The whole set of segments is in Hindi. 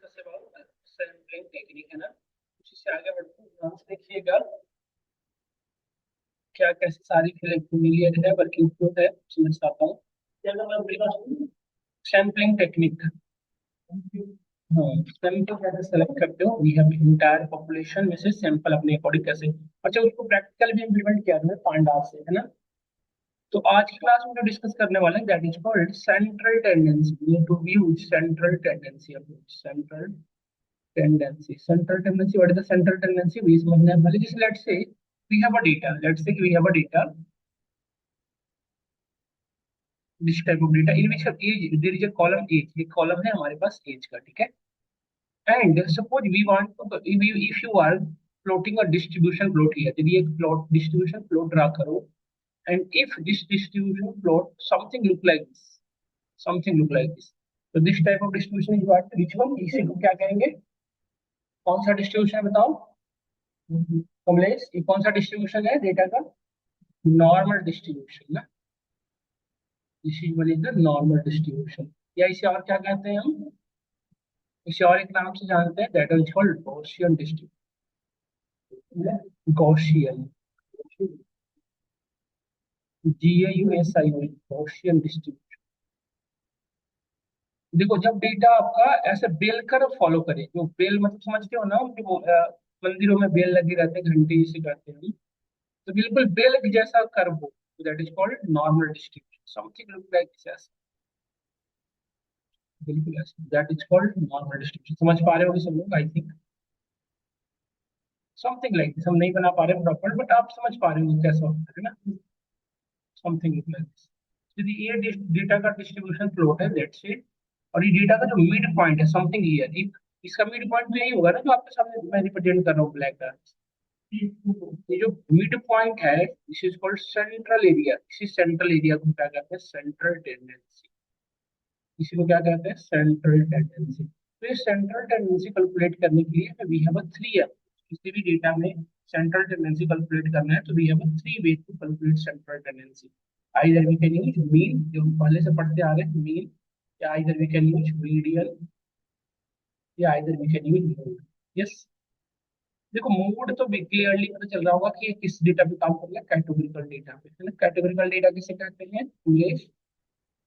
डिस्कस अबाउट सैंपलिंग टेक्निक है ना। उसी से आगे बढ़ते हैं, ध्यान से देखिएगा क्या कैसे सारी फेमिलियर है, वर्किंग फ्लो है, समझ आता हूँ। सैंपलिंग टेक्निक, हाँ, सैंपल कैसे सेलेक्ट करते हो, वी हैव इंटायर पॉपुलेशन में से सैंपल अपने अकॉर्डिंग कैसे। अच्छा, उसको प्रैक्टिकल भी इम्प्लीमेंट किया है पांडा से, है ना। तो आज की क्लास में जो डिस्कस करने वाले हैं that is called central tendency. We need to view central tendency approach. Central tendency, central tendency, what is the central tendency, we समझने वाले। जैसे let's say we have a data, let's say we have a data, this type of data in which age there is a column age, एक column है हमारे पास age का, ठीक है। And suppose we want to, if you are plotting a distribution plot here, यदि एक plot distribution plot ड्रा करो, and if this distribution plot something look like this, something look like this, तो this type of distribution is what, which one, इसी को क्या कहेंगे, कौन सा डिस्ट्रीब्यूशन है बताओ कमलेश, ये कौन सा डिस्ट्रीब्यूशन है डेटा का, नॉर्मल डिस्ट्रीब्यूशन ना। This is one is the normal distribution, या इसे और क्या कहते हैं हम, इसे और एक नाम से जानते हैं, that is called Gaussian distribution. Gaussian, GAUSION, Gaussian distribution. देखो जब डेटा आपका ऐसे बेल कर फॉलो करे, जो बेल मतलब समझते हो ना, कि वो मंदिरों में बेल लगी रहते हैं, घंटी इसे कहते हैं, तो बिल्कुल बेल के जैसा कर्व हो, that is called normal distribution, something look like this, बिल्कुल ऐसे, that is called normal distribution. समझ पा रहे होगे सब लोग, I think something like this, हम नहीं बना पा रहे प्रॉपर, बट आप समझ पा रहे हो कैसा होता है ना, समथिंग लाइक दिस। यदि ये डेटा का डिस्ट्रीब्यूशन प्लॉट है लेट्स से, और ये डेटा का जो मिड पॉइंट है समथिंग हियर, एक इसका मिड पॉइंट तो यही होगा ना जो आपके सामने मैं रिप्रेजेंट कर रहा हूँ ब्लैक कलर। ये जो मिड पॉइंट है this is called central area, इसी सेंट्रल एरिया को क्या कहते हैं, सेंट्रल टेंडेंसी। इसी को क्या कहते हैं, सेंट्रल टेंडेंसी। तो ये सेंट्रल टेंडेंसी कैलकुलेट करने के लिए वी हैव अ थ्री है, किसी भी डेटा में सेंट्रल टेंडेंसी कैलकुलेट करना है तो we have a three way to calculate central tendency. Either we can use mean, जो हम पहले से पढ़ते आ रहे हैं मीन, या either we can use median, या either we can use mode. Yes, देखो मोड तो क्लियरली पता चल रहा होगा कि ये किस डेटा पे काम कर रहा है, कैटेगोरिकल डेटा पे, है ना। कैटेगोरिकल डेटा किसे कहते हैं,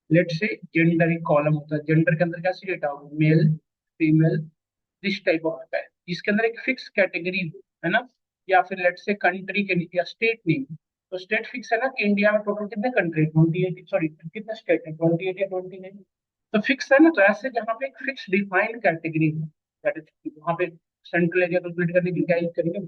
लेट से जेंडर एक कॉलम होता है, जेंडर के अंदर कैसी डेटा होगी, male female, this type of है, जिसके अंदर एक फिक्स कैटेगरी हो, है ना। या फिर लेट से कंट्री के या स्टेट नेम, तो स्टेट फिक्स है ना कि इंडिया में टोटल कितने कंट्री, 28, सॉरी कितने स्टेट है, 28 या 29, तो फिक्स है ना। तो ऐसे जहाँ पे एक फिक्स डिफाइंड कैटेगरी है, दैट इज वहाँ पे सेंट्रल एरिया कैलकुलेट करने के लिए क्या यूज करेंगे,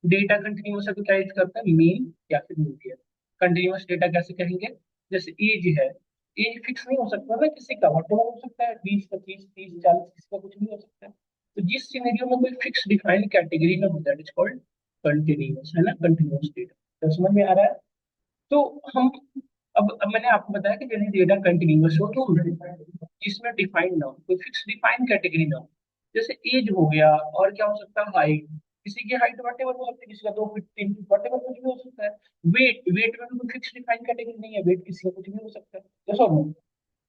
डेटा कंटिन्यूस है तो क्या यूज करते हैं, मीन या फिर मीडियन। कंटिन्यूस डेटा कैसे कहेंगे, जैसे एज है, एज फिक्स नहीं हो सकता ना किसी का, वट हो सकता है 20, 25, 30, 40, किसी का कुछ नहीं हो सकता है। तो जिस सिनेरियो में कोई फिक्स डिफाइंड कैटेगरी ना हो दैट इज कॉल्ड कंटिन्यूस, है ना, कंटिन्यूस डेटा। तो समझ में आ रहा है। तो हम अब मैंने आपको बताया कि यदि डेटा कंटिन्यूस हो तो जिसमें डिफाइंड ना हो, कोई फिक्स डिफाइंड कैटेगरी ना हो, जैसे एज हो गया, और क्या हो सकता है, हाइट, किसी की हाइट वटेवर हो सकती है, किसी का 2 फीट 3 फीट वटेवर कुछ भी हो सकता है। वेट, वेट में भी कोई फिक्स डिफाइंड कैटेगरी नहीं है, वेट किसी का कुछ भी हो सकता है, जैसा हो।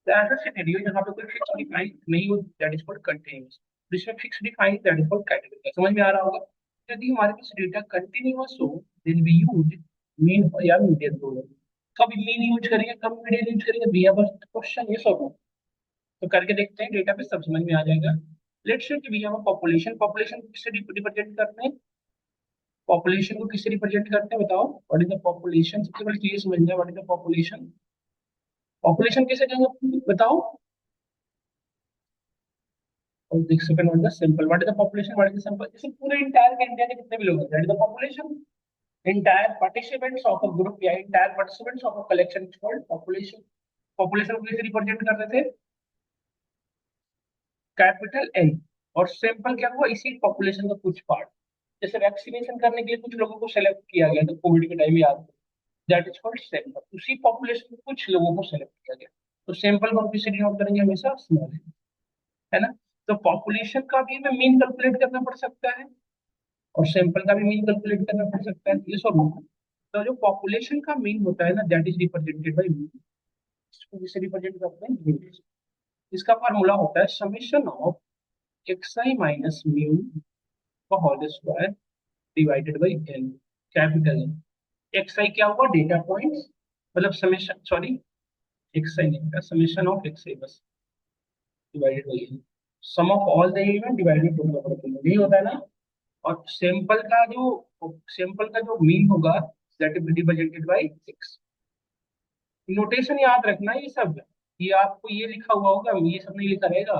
तो ऐसा सिनेरियो जहाँ पे कोई फिक्स डिफाइंड नहीं हो दैट इज कॉल्ड कंटिन्यूस, जिसमें fix defined that is called category. समझ में आ रहा होगा। यदि हमारे पास डेटा कंटिन्यूस हो देन वी यूज मीन या मीडियन दोनों। कब मीन यूज करेंगे, कब मीडियन यूज करेंगे, वी हैव अ क्वेश्चन, ये सब। तो करके देखते हैं, डेटा पे सब समझ में आ जाएगा। Let's say we have a population, population को किससे रिप्रेजेंट करते हैं, पॉपुलेशन को किससे रिप्रेजेंट करते हैं बताओ, व्हाट इज द पॉपुलेशन, सबसे पहले चीज समझना है, what is the population, population किसे कहेंगे बताओ। और देख second one the sample, what is the population, what is the sample, जैसे पूरे इंटायर इंडिया के जितने भी लोग हैं that is the population. Entire participants of a group या entire participants of a collection is called population. Population को किसे रिप्रेजेंट कर रहे थे, कैपिटल एन, और सैंपल क्या हुआ, इसी पॉपुलेशन का कुछ पार्ट। जैसे वैक्सीनेशन करने के लिए कुछ लोगों को सेलेक्ट किया गया था कोविड के टाइम में, याद, दैट इज कॉल्ड सैंपल। उसी पॉपुलेशन में कुछ लोगों को सेलेक्ट किया गया, तो सैंपल को हम किसे डिनोट करेंगे, हमेशा स्मॉल, है ना। तो पॉपुलेशन का भी हमें मीन कैलकुलेट करना पड़ सकता है, और सैंपल का भी मीन कैलकुलेट करना पड़ सकता है, ये सब। तो जो पॉपुलेशन का मीन होता है ना that is represented by mean, इसको किसे रिप्रेजेंट करते हैं, मीन। इसका फॉर्मूला होता है summation of X I minus mu का whole square divided by N, capital N. X I क्या होगा, डेटा पॉइंट्स, मतलब समेशन, सॉरी एक्स आई नहीं, समेशन ऑफ एक्स आई बस divided by N, sum of all the element divided total number of element, यही होता है ना। और सैंपल का जो मीन होगा that is represented by x. Notation याद रखना ये सब, ये आपको ये लिखा हुआ होगा, ये सब नहीं लिखा रहेगा।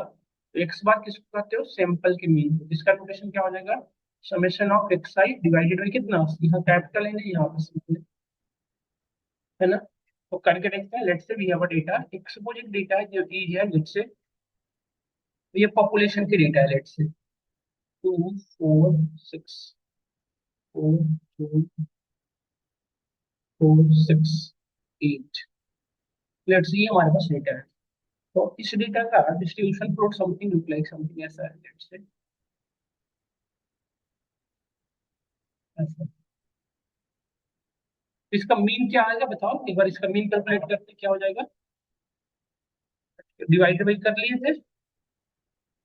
तो एक्स बार किसको कहते हो, सैंपल के मीन, इसका नोटेशन क्या हो जाएगा, summation of X I divided by कितना, यहाँ कैपिटल है नहीं, यहाँ पर small है ना। तो करके देखते हैं, let's say we have a data, एक सपोज एक डेटा है जो एज है, लेट्स से ये पॉपुलेशन की डेटा है, लेट्स से 2 4 6 4 2 4 6 8, लेट्स से ये हमारे पास डेटा है। तो इस डेटा का distribution plot something look like something ऐसा है, लेट्स से ऐसा। इसका मीन क्या आएगा बताओ एक बार, इसका मीन कैलकुलेट करते क्या हो जाएगा, डिवाइड बाई कर लिए थे,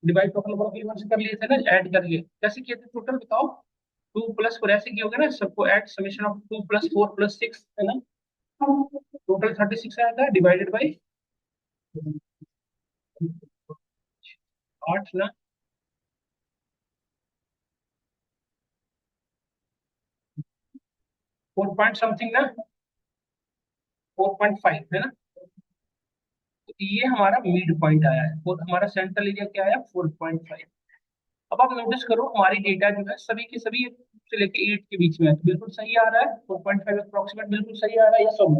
divide total number of elements कर लिए थे ना, ऐड कर लिए, कैसे किए थे टोटल बताओ, 2 + 4 ऐसे किए होगे ना, सबको ऐड समेशन ऑफ 2 + 4 + 6 है ना, टोटल 36 आया था, डिवाइडेड बाई 8 ना, 4 पॉइंट समथिंग ना, 4.5 है ना। तो ये हमारा मिड पॉइंट आया है, और हमारा सेंट्रल एरिया क्या आया, 4.5। अब आप नोटिस करो हमारी डेटा जो है सभी के सभी से लेके 8 के बीच में है, तो बिल्कुल सही आ रहा है, 4.5 अप्रोक्सीमेट बिल्कुल सही आ रहा है, ये सब।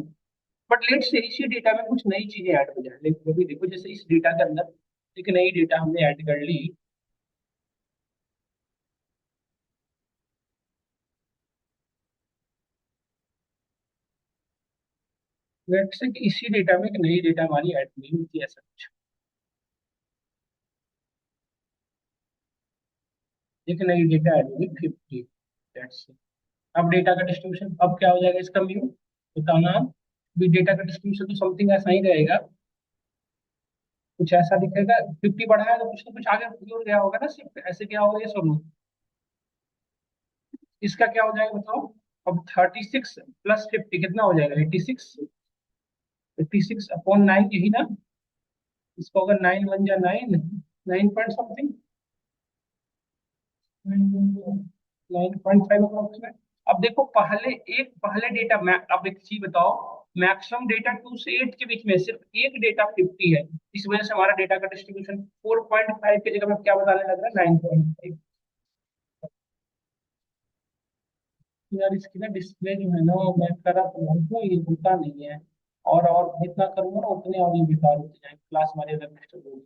बट लेट से इसी डेटा में कुछ नई चीजें ऐड हो जाए, लेकिन अभी देखो जैसे इस डेटा के अंदर एक नई डेटा हमने ऐड कर ली, लेट से इसी डेटा में एक नई डेटा हमारी ऐड नहीं होती है, ऐसा कुछ एक नई डेटा ऐड होगी 50, लेट्स से। अब डेटा का डिस्ट्रीब्यूशन अब क्या हो जाएगा इसका म्यू, बताना। भी डेटा का डिस्ट्रीब्यूशन तो समथिंग ऐसा ही रहेगा, कुछ ऐसा दिखेगा, 50 बढ़ा है तो कुछ ना कुछ आगे जुड़ गया होगा ना, सिर्फ ऐसे क्या होगा ये सब। इसका क्या हो जाएगा बताओ, अब 36 + 50 कितना हो जाएगा, 86, 86/9 यही ना। इसको अगर 9 × 1 = 9, 9 पॉइंट समथिंग, 9.5 अप्रोक्सीमेट। अब देखो पहले डेटा मैं, अब एक चीज बताओ, मैक्सिमम डेटा 2 से 8 के बीच में, सिर्फ एक डेटा 50 है, इस वजह से हमारा डेटा का डिस्ट्रीब्यूशन 4.5 की जगह में क्या बताने लग रहा है, 9.5। यार इसकी ना डिस्प्ले जो है ना, मैं करा तो हूँ, ये होता नहीं है, और जितना करूंगा ना उतने और ये बेकार होते जाएंगे, क्लास हमारे अगर डिस्टर्ब होगी।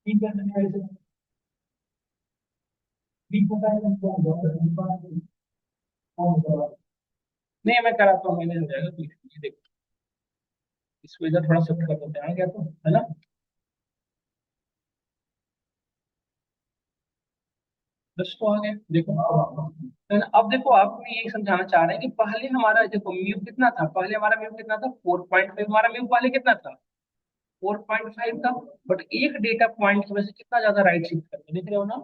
ठीक है, ठीक होता है नहीं, मैं कराता हूँ, मैंने हो जाएगा, तो ये देखो इसको इधर थोड़ा शिफ्ट कर देते हैं क्या, तो है ना। बस तो आ गए देखो, है ना। अब देखो आप ये समझाना चाह रहे हैं कि पहले हमारा देखो म्यू कितना था, पहले हमारा म्यू कितना था, 4.5, हमारा म्यू पहले कितना था, 4.5 था। बट एक डेटा पॉइंट की वजह से कितना ज्यादा राइट शिफ्ट करते देख रहे हो ना।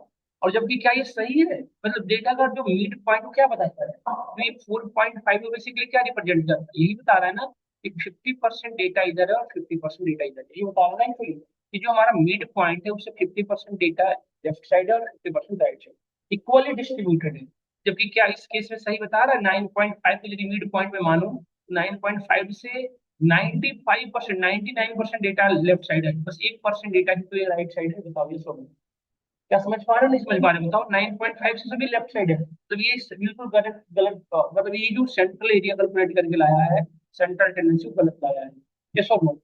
और जबकि क्या ये सही है, मतलब डेटा का जो मिड पॉइंट क्या बताता है, तो ये 4.5 बेसिकली क्या रिप्रेजेंट करता है, यही बता रहा है ना कि 50% डेटा इधर है और 50% डेटा इधर है, ये बता रहा है ना actually, कि जो हमारा मिड पॉइंट है उससे 50% डेटा लेफ्ट साइड है और 50% राइट साइड, इक्वली डिस्ट्रीब्यूटेड है। जबकि क्या इस केस में सही बता रहा है, 9.5 को यदि मिड पॉइंट में मानो, 9.5 से 95%, 99% डेटा लेफ्ट साइड है, बस 1% डेटा ही तो ये राइट साइड है, बताओ ये सब क्या समझ पा रहे हो, नहीं समझ पा रहे हो? बताओ, 9.5 से सभी लेफ्ट साइड है, तो ये बिल्कुल गलत गलत मतलब ये जो सेंट्रल एरिया कैलकुलेट करके लाया है, सेंट्रल टेंडेंसी को गलत लाया है, ये सब नो।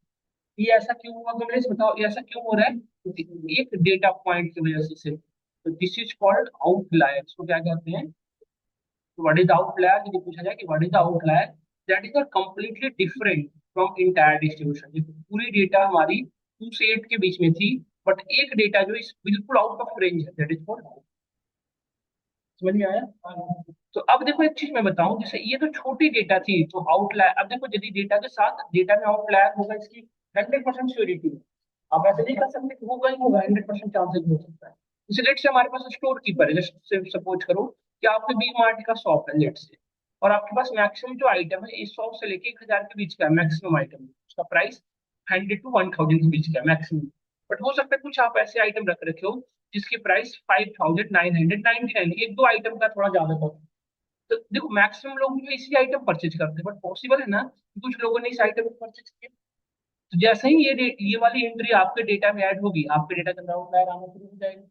ये ऐसा क्यों हुआ कमलेश, बताओ ये ऐसा क्यों हो रहा है, क्योंकि एक डेटा पॉइंट की वजह से, तो दिस इज कॉल्ड आउटलायर, इसको क्या कहते हैं, व्हाट इज आउटलायर, यदि पूछा जाए कि what is outlier, that is a completely different from entire distribution. पूरी डेटा हमारी 2 से 8 के बीच में थी, बट एक डेटा जो इस बिल्कुल आउट ऑफ रेंज है, दैट इज कॉल्ड, समझ में आया। तो अब देखो एक चीज मैं बताऊं, जैसे ये तो छोटी डेटा थी तो आउटलायर, अब देखो यदि डेटा के साथ डेटा में आउटलायर होगा इसकी 100% श्योरिटी है। आप ऐसे नहीं कर सकते कि होगा ही होगा, 100% चांसेस हो सकता है। जैसे लेट से हमारे पास स्टोर कीपर है, जैसे सपोज करो कि आपके बी मार्ट का शॉप है लेट से, और आपके पास मैक्सिमम जो आइटम है इस 100 से लेके 1000 के बीच का है मैक्सिमम आइटम, उसका प्राइस 100 to 1000 के बीच का है मैक्सिमम। बट हो सकता है कुछ आप ऐसे आइटम रख रखे हो जिसकी प्राइस 5999, एक दो आइटम का थोड़ा ज्यादा होता है। तो देखो मैक्सिमम लोग जो है इसी आइटम परचेज करते हैं, बट पॉसिबल है ना कि कुछ लोगों ने इस आइटम को परचेज किया। तो जैसे ही ये वाली एंट्री आपके डेटा में ऐड होगी, आपके डेटा के अंदर आउटलायर आना शुरू हो जाएगा।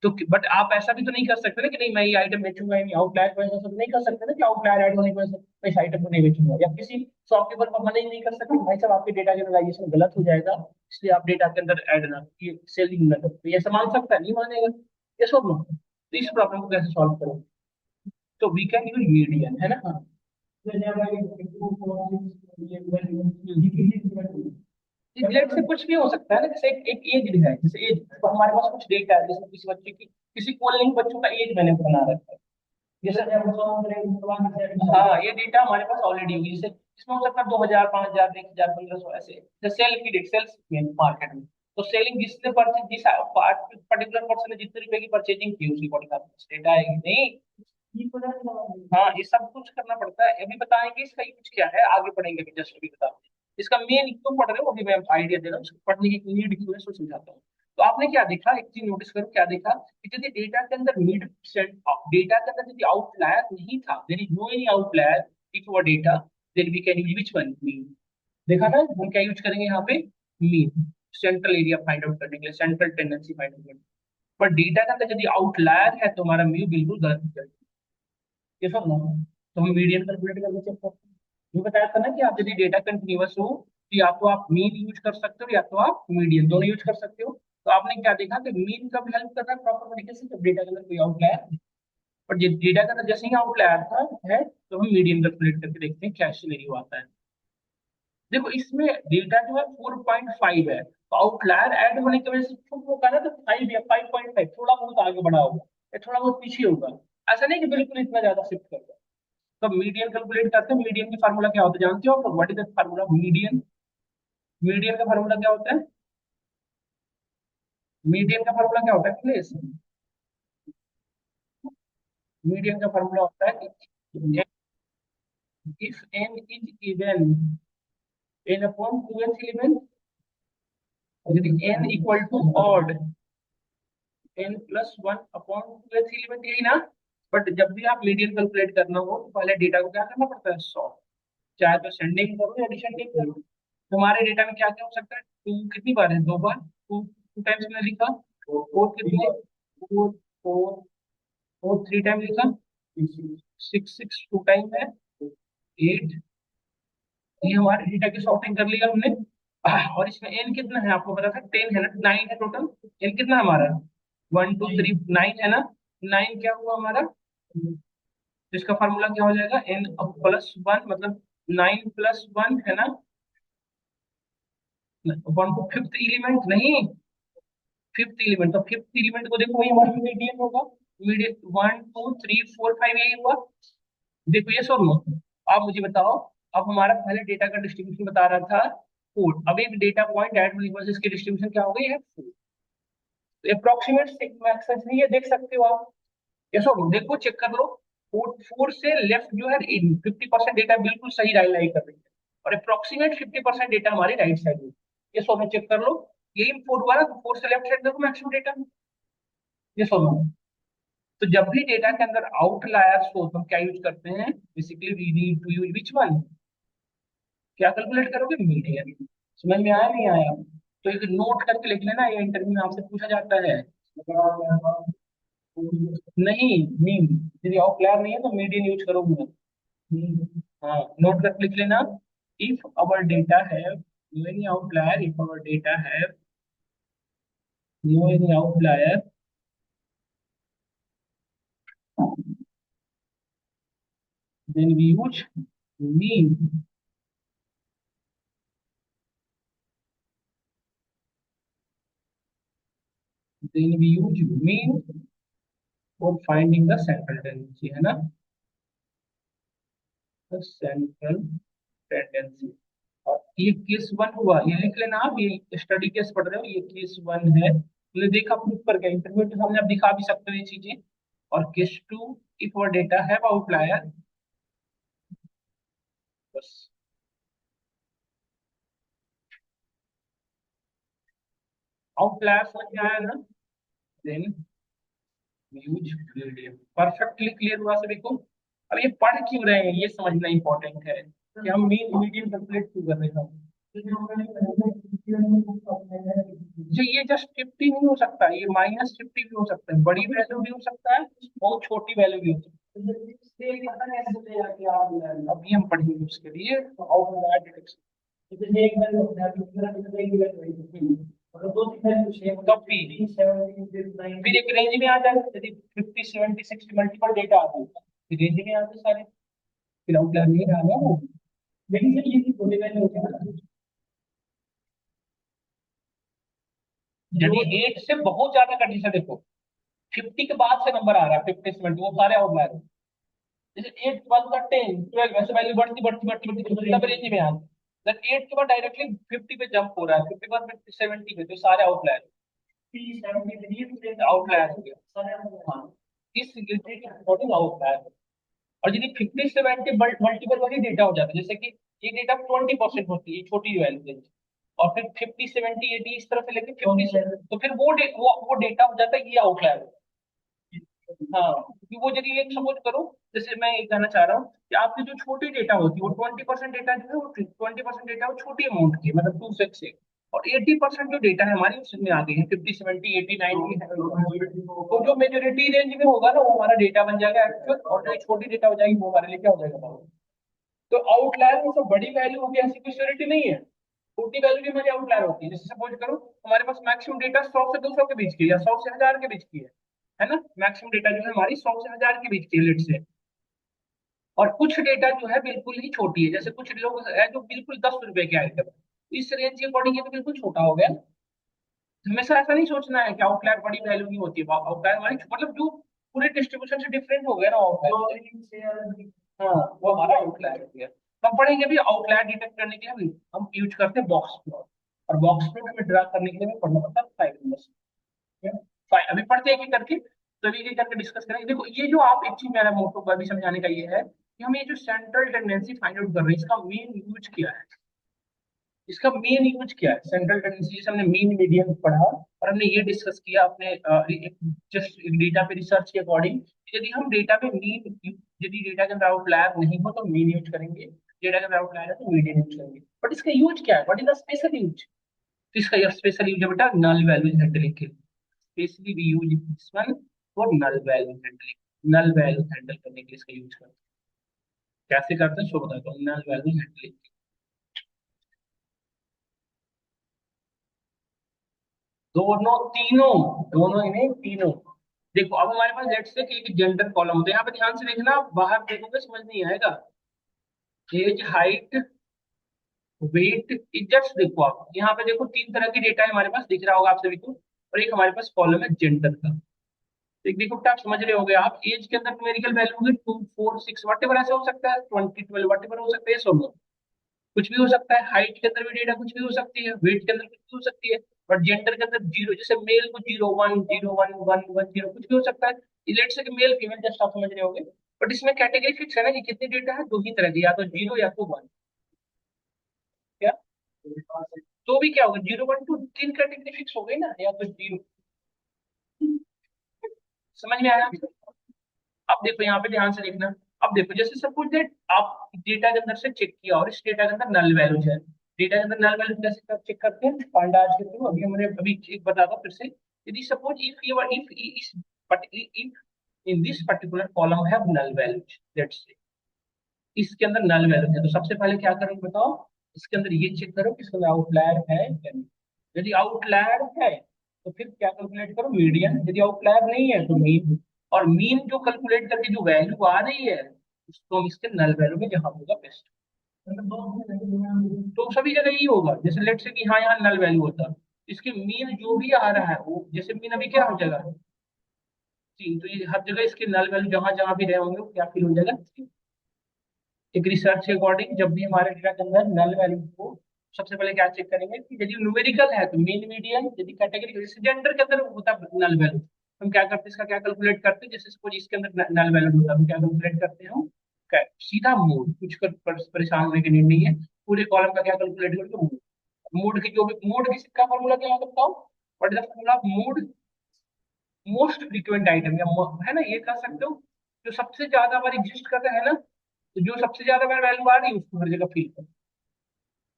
तो बट आप ऐसा भी तो नहीं कर सकते ना कि नहीं मैं ये आइटम बेचूंगा ही नहीं, आउटलायर को ऐसा सब नहीं कर सकते ना कि आउटलायर ऐड होने की वजह से मैं इस आइटम को नहीं बेचूंगा, या किसी शॉपकीपर को मना ही नहीं कर सकते भाई साहब आपके डेटा जनरलाइजेशन गलत हो जाएगा, इसलिए आप डेटा के अंदर ऐड ना, ये सेलिंग ना करो। तो ये ऐसा मान सकता है? नहीं मानेगा। ये सब लोग, तो इस प्रॉब्लम को कैसे सॉल्व करो? तो वी कैन यूज मीडियन, है ना? हाँ। लेट से कुछ भी हो सकता है ना, जैसे एक एज है, जैसे एज तो हमारे पास कुछ डेटा है, जैसे किसी बच्चे की, किसी कॉलोनी बच्चों का एज मैंने बना रखा है, जैसे हाँ ये डेटा हमारे पास ऑलरेडी होगी, जैसे इसमें हो सकता है 2000 5000 1000 1500 ऐसे, जैसे सेल की डेट सेल्स में मार्केट में, तो सेलिंग जिसने परचेज जिस पर्टिकुलर पर्सन ने जितने रुपए की परचेजिंग की उसकी अकॉर्डिंग आपको डेटा आएगी नहीं। हाँ ये सब कुछ करना पड़ता है, अभी बताएंगे इसका यूज क्या है, आगे पढ़ेंगे, अभी जस्ट अभी बता, इसका मेन क्यों पढ़ रहे हो अभी मैं आइडिया दे रहा हूँ, उसको पढ़ने की नीड क्यों है सो समझाता हूँ। तो आपने क्या देखा, एक चीज नोटिस करो, क्या देखा कि यदि डेटा के अंदर मिड डेटा के अंदर यदि आउटलायर नहीं था, there is no any outlier if your data, then we can use which one, mean. देखा ना, हम क्या यूज करेंगे यहाँ पे? Mean, central area find out करने के लिए, सेंट्रल टेंडेंसी फाइंड आउट करने। पर डेटा के अंदर यदि आउटलायर है तो हमारा म्यू बिल्कुल गलत हो जाएगा। ये सब ना, तो हम मीडियन कैलकुलेट करके चेक करते हैं। ये बताया था ना कि आप यदि डेटा कंटिन्यूअस हो तो या तो आप मीन यूज कर सकते हो या तो आप मीडियन, दोनों यूज कर सकते हो। तो आपने क्या देखा कि मीन कब हेल्प कर रहा है प्रॉपर तरीके से, जब डेटा के अंदर कोई आउटलायर, पर ये डेटा के अंदर जैसे ही आउटलायर था है तो हम मीडियन कैलकुलेट करके देखते हैं क्या सिनेरियो आता है। देखो इसमें डेटा जो है 4.5 है, तो आउटलायर ऐड होने की वजह से छूट होगा ना, तो 5 या 5.5 थोड़ा बहुत आगे बढ़ा होगा या थोड़ा बहुत पीछे होगा, ऐसा नहीं कि बिल्कुल इतना ज्यादा शिफ्ट कर दे। तो मीडियन कैलकुलेट करते हैं, मीडियन की फार्मूला क्या होता है जानते हो? What is the formula median? Median का फार्मूला क्या होता है? मीडियन का फार्मूला क्या होता है प्लीज? मीडियन का फार्मूला होता है कि if n is even n upon 2th element, यदि n equal to odd n plus 1 upon 2th element, यही ना? बट जब भी आप मीडियन कैलकुलेट करना हो तो पहले डेटा को क्या करना पड़ता है? सॉर्ट, चाहे तो सेंडिंग करो या डिसेंडिंग करो। हमारे डेटा में क्या क्या हो सकता है? टू कितनी बार है? 2 बार, टू टू टाइम्स मैंने लिखा। फोर कितने? फोर, फोर, फोर 3 टाइम लिखा। सिक्स, सिक्स 2 टाइम है। 8, ये हमारे डेटा की सॉर्टिंग कर लिया हमने। और इसमें एन कितना है आपको पता था? 10 है ना, 9 है टोटल। एन कितना है हमारा? 1 2 3 9 है ना? 9 क्या हुआ हमारा? तो इसका फार्मूला क्या हो जाएगा? एन प्लस वन, मतलब 9 प्लस 1 है ना? 1 को फिफ्थ एलिमेंट नहीं, फिफ्थ एलिमेंट, तो फिफ्थ एलिमेंट को देखो वही हमारा मीडियन होगा। मीडियन 1 2 3 4 5 यही हुआ। देखो ये सब लो। आप मुझे बताओ, अब हमारा पहले डेटा का डिस्ट्रीब्यूशन बता रहा था 4, अब एक डेटा पॉइंट ऐड होने की वजह से इसकी डिस्ट्रीब्यूशन क्या हो गई है? 4। तो अप्रोक्सीमेट मैक्सिमम नहीं है, देख सकते हो आप। ये सब देखो, चेक कर लो। 4 से लेफ्ट जो है 50% डेटा बिल्कुल सही लाई कर रही है, और अप्रोक्सीमेट 50% डेटा हमारी राइट साइड में। ये सब में चेक कर लो। यही 4 हुआ ना, तो 4 से लेफ्ट साइड देखो मैक्सिमम डेटा। ये सब में, तो जब भी डेटा के अंदर आउटलायर्स हो तो हम क्या यूज करते हैं? Basically we need to use which one? क्या कैलकुलेट करोगे? मीडियन। समझ में आया नहीं आया? तो एक नोट करके लिख लेना, ये इंटरव्यू में आपसे पूछा जाता है। नहीं, मीन, यदि आउटलायर नहीं है तो मीडियन यूज करोगे। हाँ नोट करके लिख लेना। If our data have no any outlier, if our data have no any outlier, then we use mean, then we use mean for finding the central tendency, है ना? Central tendency. और ये केस वन हुआ, ये लिख लेना आप, ये स्टडी केस पढ़ रहे हो, ये केस वन है, तुमने देखा प्रूफ करके इंटरव्यू के सामने आप दिखा भी सकते हो ये चीजें। और केस टू, इफ और डेटा है आउटलायर, बस आउटलायर समझ में आया ना, then use medium. Perfectly clear हुआ सभी को? अब ये पढ़ क्यों रहे हैं ये समझना इंपॉर्टेंट है कि हम मीन मीडियम कैलकुलेट क्यों कर रहे हैं। जो ये जस्ट 50 नहीं हो सकता, ये -50 भी हो सकता है, बड़ी वैल्यू भी हो सकता है, बहुत छोटी वैल्यू भी हो सकती है। अभी हम पढ़ेंगे उसके लिए आउटलायर डिटेक्शन। तब भी फिर एक रेंज में आ जाए, यदि 50 70 60 मल्टीपल डेटा आते हैं रेंज में आते सारे, फिर आउटलायर नहीं रहा ना वो। लेकिन सर ये भी बोलेगा नहीं होगा, यदि 8 से बहुत ज्यादा कंडीशन देखो, 50 के बाद से नंबर आ रहा है 50 70, वो सारे आउटलायर हैं। जैसे 8 के बाद होगा 10 12, वैसे वैल्यू बढ़ती बढ़ती बढ़ती बढ़ती तब रेंज में आती है। 8 के बाद डायरेक्टली 50 पे जंप हो रहा है, 50 के बाद 50 70 पे, तो सारे आउटलायर, आउटलायर हो गया। हाँ, इस अकॉर्डिंग आउटलायर। और यदि 50 70 मल्टीपल वाली डेटा हो जाता है, जैसे कि ये डेटा 20% होती है छोटी वैल्यू रेंज, और फिर 50 70 80 इस तरह से लेके 50, तो फिर वो डेटा हो जाता है, ये आउटलायर। हाँ, क्योंकि वो यदि एक सपोज करो, जैसे मैं ये कहना चाह रहा हूँ कि आपकी जो छोटी डेटा होती है वो 20% डेटा जो है, वो 20% डेटा वो छोटी अमाउंट की है, मतलब 2 से 6, और 80% जो डेटा है हमारी उसमें आ गई है 50 70 80 90। तो जो मेजोरिटी रेंज में होगा ना वो हमारा डेटा बन जाएगा एक्चुअल, और जो छोटी डेटा हो जाएगी वो हमारे लिए क्या हो जाएगा। तो आउटलायर में सब बड़ी वैल्यू होगी ऐसी कोई श्योरिटी नहीं है, छोटी वैल्यू भी हमारी आउटलायर होती है। जैसे सपोज करो हमारे पास मैक्सिमम डेटा 100 से 200 के बीच की है, या 100 से 1000 के बीच की है ना, मैक्सिमम डेटा जो है हमारी 100 से 1000 के बीच की है लेट से। और कुछ डेटा जो है बिल्कुल ही छोटी है, जैसे कुछ लोग है जो बिल्कुल 10 रुपए के आइटम, इस रेंज के अकॉर्डिंग ये तो बिल्कुल छोटा हो गया। हमेशा ऐसा नहीं सोचना है कि आउटलायर बड़ी वैल्यू नहीं होती है, आउटलायर हमारी मतलब जो पूरे डिस्ट्रीब्यूशन से डिफरेंट हो गया ना आउटलायर। हाँ, वो हमारा आउटलायर हो गया। तो हम पढ़ेंगे भी आउटलायर डिटेक्ट करने के लिए हम यूज करते हैं बॉक्स प्लॉट, और बॉक्स प्लॉट हमें ड्रा करने के लिए हमें पढ़ना पड़ता है 5 नंबर्स। अभी पढ़ते हैं एक एक करके, तो एक एक करके डिस्कस करेंगे। देखो ये जो आप एक चीज मेरा मोटो अभी समझाने का ये है कि हम ये जो सेंट्रल टेंडेंसी फाइंड आउट कर रहे हैं इसका मेन यूज क्या है, इसका मेन यूज क्या है। सेंट्रल टेंडेंसी जैसे हमने मीन मीडियन पढ़ा, और हमने ये डिस्कस किया अपने जस्ट डेटा पे रिसर्च के अकॉर्डिंग, यदि हम डेटा पे मीन, यदि डेटा के अंदर आउटलायर नहीं हो तो मीन यूज करेंगे, डेटा के अंदर आउटलायर है तो मीडियन यूज करेंगे। बट इसका यूज क्या है, what is the special use. तो इसका यह स्पेशल यूज है बेटा नल वैल्यूज हैंडलिंग के लिए, specially we use this one for null value handling. Null value handle करने के लिए इसका यूज करते हैं। कैसे करते हैं सो बताता हूँ, नल वैल्यू हैंडलिंग। दोनों तीनों, दोनों ही नहीं तीनों। देखो अब हमारे पास लेट्स से कि एक जेंडर कॉलम होता है, यहाँ पे ध्यान से देखना, बाहर देखोगे समझ नहीं आएगा। एज हाइट वेट जस्ट देखो, आप यहाँ पे देखो 3 तरह की डेटा है हमारे पास, दिख रहा होगा आप सभी को, और एक हमारे पास कॉलम है जेंडर का। एक देखो बेटा, आप समझ रहे होगे, आप एज के अंदर न्यूमेरिकल वैल्यू होगी 2 4 6 वट एवर, ऐसा हो सकता है 20 12 वट एवर हो सकता है, सब कुछ भी हो सकता है। हाइट के अंदर भी डेटा कुछ भी हो सकती है, वेट के अंदर कुछ भी हो सकती है। बट जेंडर के अंदर जीरो, जैसे मेल को 0 1 0 1 1 1 0 कुछ भी हो सकता है। लेट्स से कि मेल फीमेल जस्ट आप समझ रहे होगे। बट इसमें कैटेगरी फिक्स है ना कि कितनी डेटा है, दो ही तरह की, या तो 0 या तो 1। क्या, तो भी क्या होगा, 0 1 2 तीन कैटेगरी फिक्स हो गई ना, या तो 0। समझ में आया। अब देखो यहाँ पे ध्यान से देखना। अब देखो जैसे सपोज दैट आप डेटा के अंदर से चेक किया, और इस डेटा के अंदर नल वैल्यूज है। डेटा के अंदर नल वैल्यू कैसे चेक करते हैं, पांडाज के थ्रू। अभी हमने अभी एक बता दो फिर से, यदि सपोज इफ यू इफ इस if in this particular column have null values, let's say इसके अंदर नल वैल्यू है, तो सबसे पहले क्या करोगे बताओ, इसके अंदर ये चेक करो कि इसके अंदर आउटलायर है या नहीं। यदि आउटलायर है तो फिर क्या कैलकुलेट करो, मीडियन। यदि आउटलायर नहीं है तो मीन। और मीन जो कैलकुलेट करके जो वैल्यू आ रही है उसको हम इसके नल वैल्यू में जहां होगा बेस्ट, तो सभी जगह यही होगा। जैसे लेट से कि हाँ यहाँ नल वैल्यू होता, इसके मीन जो भी आ रहा है वो, जैसे मीन अभी क्या हो जाएगा 3, तो ये हर जगह इसके नल वैल्यू जहां जहां भी रहे होंगे वो क्या फिल हो जाएगा 3। एक रिसर्च के अकॉर्डिंग जब भी हमारे डेटा के अंदर नल वैल्यू को सबसे पहले क्या चेक करेंगे कि यदि न्यूमेरिकल है तो मीन मीडियन, यदि कैटेगरी जैसे जेंडर के अंदर होता है नल वैल्यू, हम क्या करते हैं इसका क्या कैलकुलेट करते हैं, जैसे सपोज इसके अंदर नल वैल्यू होता है तो क्या कैलकुलेट करते हैं हम, सीधा मोड, कुछ कर परेशान होने की नीड नहीं है, पूरे कॉलम का क्या कैलकुलेट करते हैं, मोड। मोड की जो भी मोड किसका फॉर्मूला क्या होता है, what is the formula of mode, most frequent item, या है ना, ये कह सकते हो जो सबसे ज्यादा बार एग्जिस्ट करता है ना, तो जो सबसे ज्यादा बार वैल्यू आ रही है उसको हर जगह फिल करो।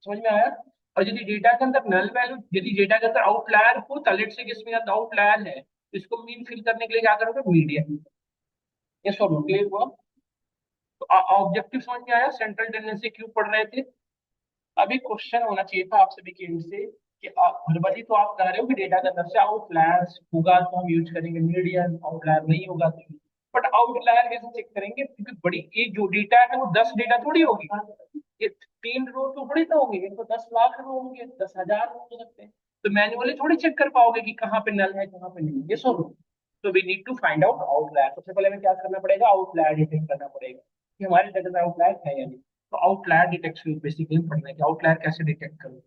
समझ में आया। और यदि डेटा के अंदर नल वैल्यू, यदि डेटा के अंदर आउटलायर हो, तो लेट्स से इसमें आउटलायर है तो इसको मीन फिल करने के लिए क्या करोगे, मीडियन। ये सब क्लियर हुआ। तो ऑब्जेक्टिव समझ में आया, सेंट्रल टेंडेंसी क्यों पढ़ रहे थे। अभी क्वेश्चन होना चाहिए था आप सभी के एंड से कि आप भरभरी तो आप कह रहे हो कि डेटा के अंदर से आउटलायर्स होगा तो हम यूज करेंगे मीडियन, आउटलायर नहीं होगा तो, बट आउटलायर कैसे चेक करेंगे, क्योंकि बड़ी ये जो डेटा है वो 10 डेटा थोड़ी होगी, ये 3 रो तो थोड़ी ना होंगे, ये तो 10 लाख रो होंगे, 10,000 हो सकते हैं, तो मैन्युअली थोड़ी चेक कर पाओगे कि कहाँ पे नल है कहाँ पे नहीं है, ये सब। तो we need to find out outlier, सबसे पहले हमें क्या करना पड़ेगा, आउटलायर डिटेक्ट करना पड़ेगा कि हमारे डेटा में आउटलायर है या नहीं। तो आउटलायर डिटेक्शन बेसिकली पढ़ना है कि आउटलायर कैसे डिटेक्ट करूँ,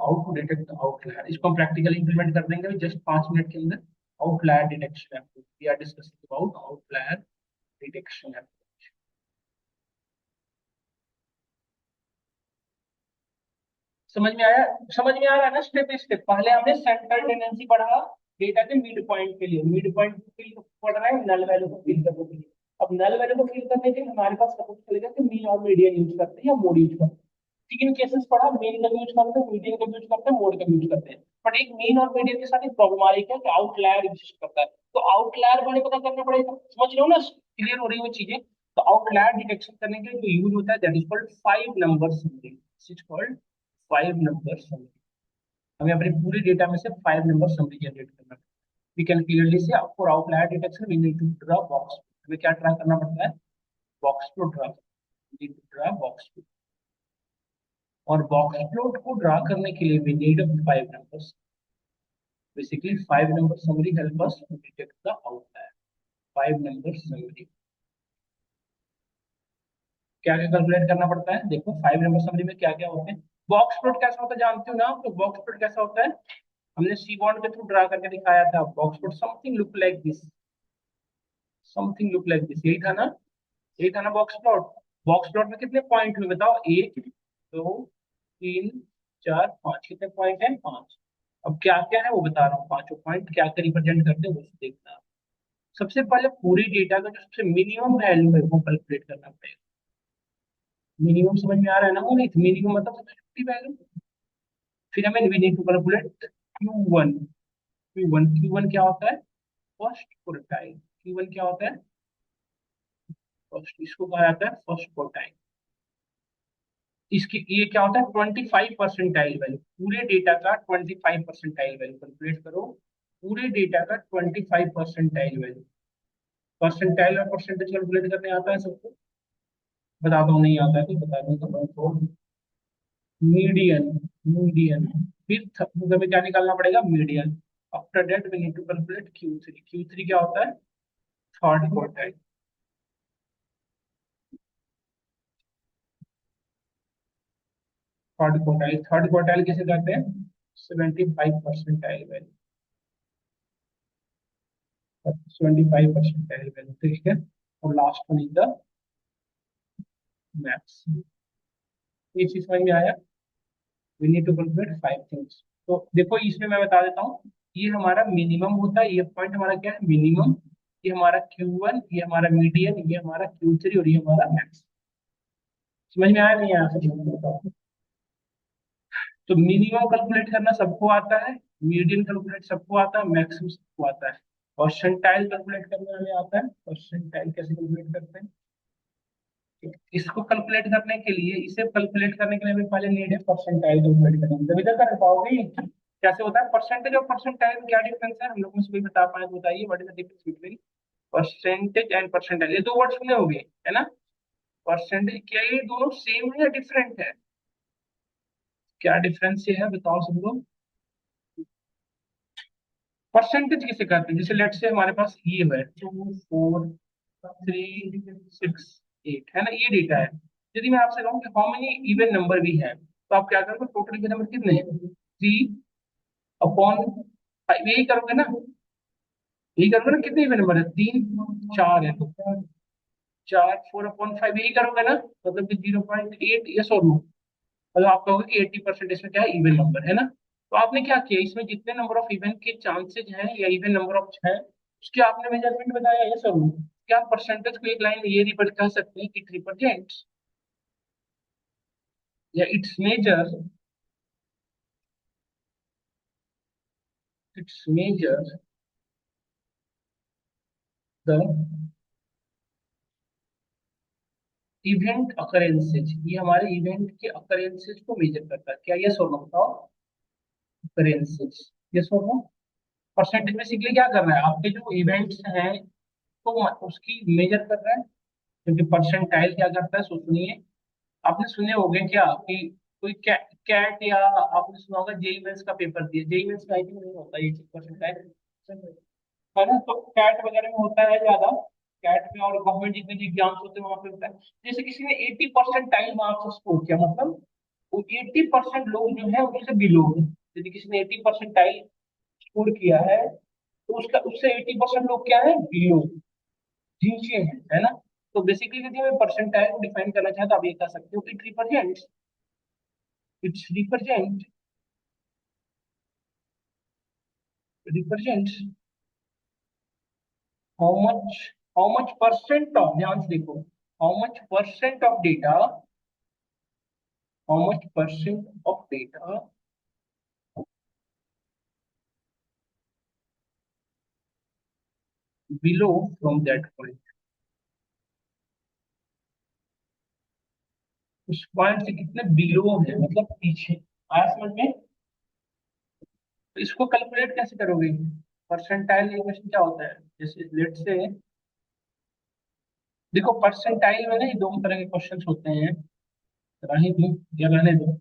हाउ टू डिटेक्ट आउटलायर, इसको हम प्रैक्टिकली इंप्लीमेंट कर देंगे जस्ट 5 मिनट के अंदर। Outlier detection we are discussing about outlier detection. समझ में आया, समझ में आ रहा है ना, स्टेप बाय स्टेप। पहले हमने सेंट्रल टेंडेंसी पढ़ा डेटा के मिड पॉइंट के लिए, मिड पॉइंट फिल पढ़ रहा है नल वैल्यू को फिल करने के लिए। अब नल वैल्यू को फिल करने के लिए हमारे पास सपोज चलेगा कि मीन और मीडियन यूज करते हैं या मोड यूज करते हैं। 3 केसेस पढ़ा, मेन का यूज करते हैं, मीडियन का यूज करते हैं, मोड का यूज करते हैं। बट एक मेन और मीडियन के साथ एक प्रॉब्लम आ रही है कि आउटलायर एग्जिस्ट करता है, तो आउटलायर वाले पता करना पड़ेगा। समझ रहे हो ना, क्लियर हो रही है वो चीजें। तो आउटलायर डिटेक्शन करने के लिए जो यूज होता है that is called 5 number summary, is called 5 number summary. हमें अपने पूरे डेटा में से 5 नंबर समरी जनरेट करना है। We can clearly say for outlier detection we need to draw box, हमें क्या ड्रा करना पड़ता है, box plot draw, need to draw box. और बॉक्स प्लॉट को ड्रा करने के लिए we need 5 numbers. Basically, 5 number summary help us to detect the outlier. 5 number summary. क्या क्या कैलकुलेट करना पड़ता है, देखो 5 नंबर समरी में क्या क्या होते हैं। बॉक्स प्लॉट कैसा होता है जानते हो ना आप, तो बॉक्स प्लॉट कैसा होता है, हमने सी बॉन्ड के थ्रू ड्रा करके दिखाया था। Box plot something look like this, something look like this, यही था ना, यही था ना बॉक्स प्लॉट। बॉक्स प्लॉट में कितने पॉइंट हुए बताओ, 1 2 3 4 5, कितने पॉइंट है, 5। अब क्या क्या है वो बता रहा हूँ, पांचों पॉइंट क्या क्या रिप्रेजेंट करते हैं वो देखना। सबसे पहले पूरी डेटा का जो सबसे मिनिमम वैल्यू है वो कैलकुलेट करना पड़ेगा। मिनिमम समझ में आ रहा है ना, वो नहीं मिनिमम मतलब सबसे छोटी वैल्यू। फिर हमें we need to calculate Q1। Q1 क्या होता है, फर्स्ट क्वार्टाइल। Q1 क्या होता है, फर्स्ट, इसको कहा जाता है फर्स्ट क्वार्टाइल। इसकी ये क्या होता है, 25 परसेंटाइल वैल्यू, पूरे डेटा का 25 परसेंटाइल वैल्यू कैलकुलेट करो। पूरे डेटा का 25 परसेंटाइल वैल्यू। परसेंटाइल और परसेंटेज कैलकुलेट करने आता है सबको, बताता हूँ, नहीं आता है तो बता दूंगा तो। मीडियन, मीडियन, फिर हमें क्या निकालना पड़ेगा, median. After that we need to calculate Q3। Q3 क्या होता है, थर्ड क्वार्टाइल। थर्ड क्वार्टाइल किसे कहते हैं, 75 परसेंटाइल वैल्यू, 75 परसेंटाइल वैल्यू, ठीक है। और last one is the max. ये चीज समझ में आया, we need to calculate 5 things. तो देखो इसमें मैं बता देता हूँ, ये हमारा मिनिमम होता है, ये पॉइंट हमारा क्या है, मिनिमम। ये हमारा Q1, ये हमारा मीडियन, ये हमारा Q3 और ये हमारा मैक्स। समझ में आया नहीं आया, सब बताओ। तो मिनिमम कैलकुलेट करना सबको आता है, मीडियन कैलकुलेट सबको आता है, मैक्सिमम सबको आता है। परसेंटाइल कैलकुलेट करना हमें आता है। परसेंटाइल कैसे कैलकुलेट करते हैं, इसको कैलकुलेट करने के लिए, इसे कैलकुलेट करने के लिए हमें पहले नीड है परसेंटाइल कैलकुलेट करना, जब इधर कर पाओगे। कैसे होता है परसेंटेज और परसेंटाइल, क्या डिफरेंस है, हम लोग में सभी बता पाए तो बताइए, what is the difference between percentage and percentile. ये दो वर्ड सुने होंगे है ना, परसेंटेज, क्या ये दोनों सेम है या डिफरेंट है, क्या डिफरेंस है बताओ सब लोग। परसेंटेज किसे कहते हैं, जैसे लेट से हमारे पास ये है 2 4 368 है ना, ये डेटा है। यदि मैं आपसे कहूँ कि हाउ मेनी इवन नंबर भी है, तो आप क्या करोगे, टोटल इवन नंबर कितने हैं, 3/5, यही करोगे ना, यही करोगे ना, कितने इवन नंबर है, 3 4 है तो 4 4/5 यही करोगे ना, मतलब कि 0.8, यस और नो। मतलब आप कहोगे कि 80% इसमें क्या है, इवन नंबर है ना। तो आपने क्या किया, इसमें जितने नंबर ऑफ इवन के चांसेज हैं या इवन नंबर ऑफ है, उसके आपने मेजरमेंट बताया, यस और नो। क्या आप परसेंटेज को एक लाइन में ये रिप्रेजेंट कर सकते हैं, इट रिप्रेजेंट्स या इट्स मेजर द इवेंट अकरेंसेज, ये हमारे इवेंट के अकरेंसेज को मेजर करता है क्या, यस और नो बताओ, अकरेंसेज, यस और नो। परसेंटेज बेसिकली क्या कर रहा है, आपके जो इवेंट्स हैं तो उसकी मेजर कर रहा है, क्योंकि परसेंटाइल क्या करता है, सो सुनिए। आपने सुने होंगे क्या कि कोई कैट, या आपने सुना होगा जेई मेंस का पेपर दिया, जेई मेंस में आई थिंक नहीं होता ये चीज परसेंटाइल, है ना, तो कैट वगैरह में होता है ज्यादा, कैट में और गवर्नमेंट जितने भी एग्जाम्स होते हैं वहां पे होता है। जैसे किसी ने 80% मार्क्स स्कोर किया, मतलब वो 80% लोग जो है उससे बिलो है। यदि किसी ने 80% स्कोर किया है, तो उसका उससे 80% लोग क्या है, बिलो, नीचे है ना। तो बेसिकली यदि हमें परसेंटाइल को डिफाइन करना चाहे तो आप ये कह सकते हो, it represents how much percent of, ध्यान से देखो, how much percent of data, how much percent of data below from that point, उस पॉइंट से कितने बिलो है, मतलब पीछे, आया समझ में। तो इसको कैलकुलेट कैसे करोगे, परसेंटाइल इक्वेशन क्या होता है, जैसे लेट से, देखो परसेंटाइल में ना ये दो तरह के क्वेश्चंस होते हैं, राही दूं या रहने दो,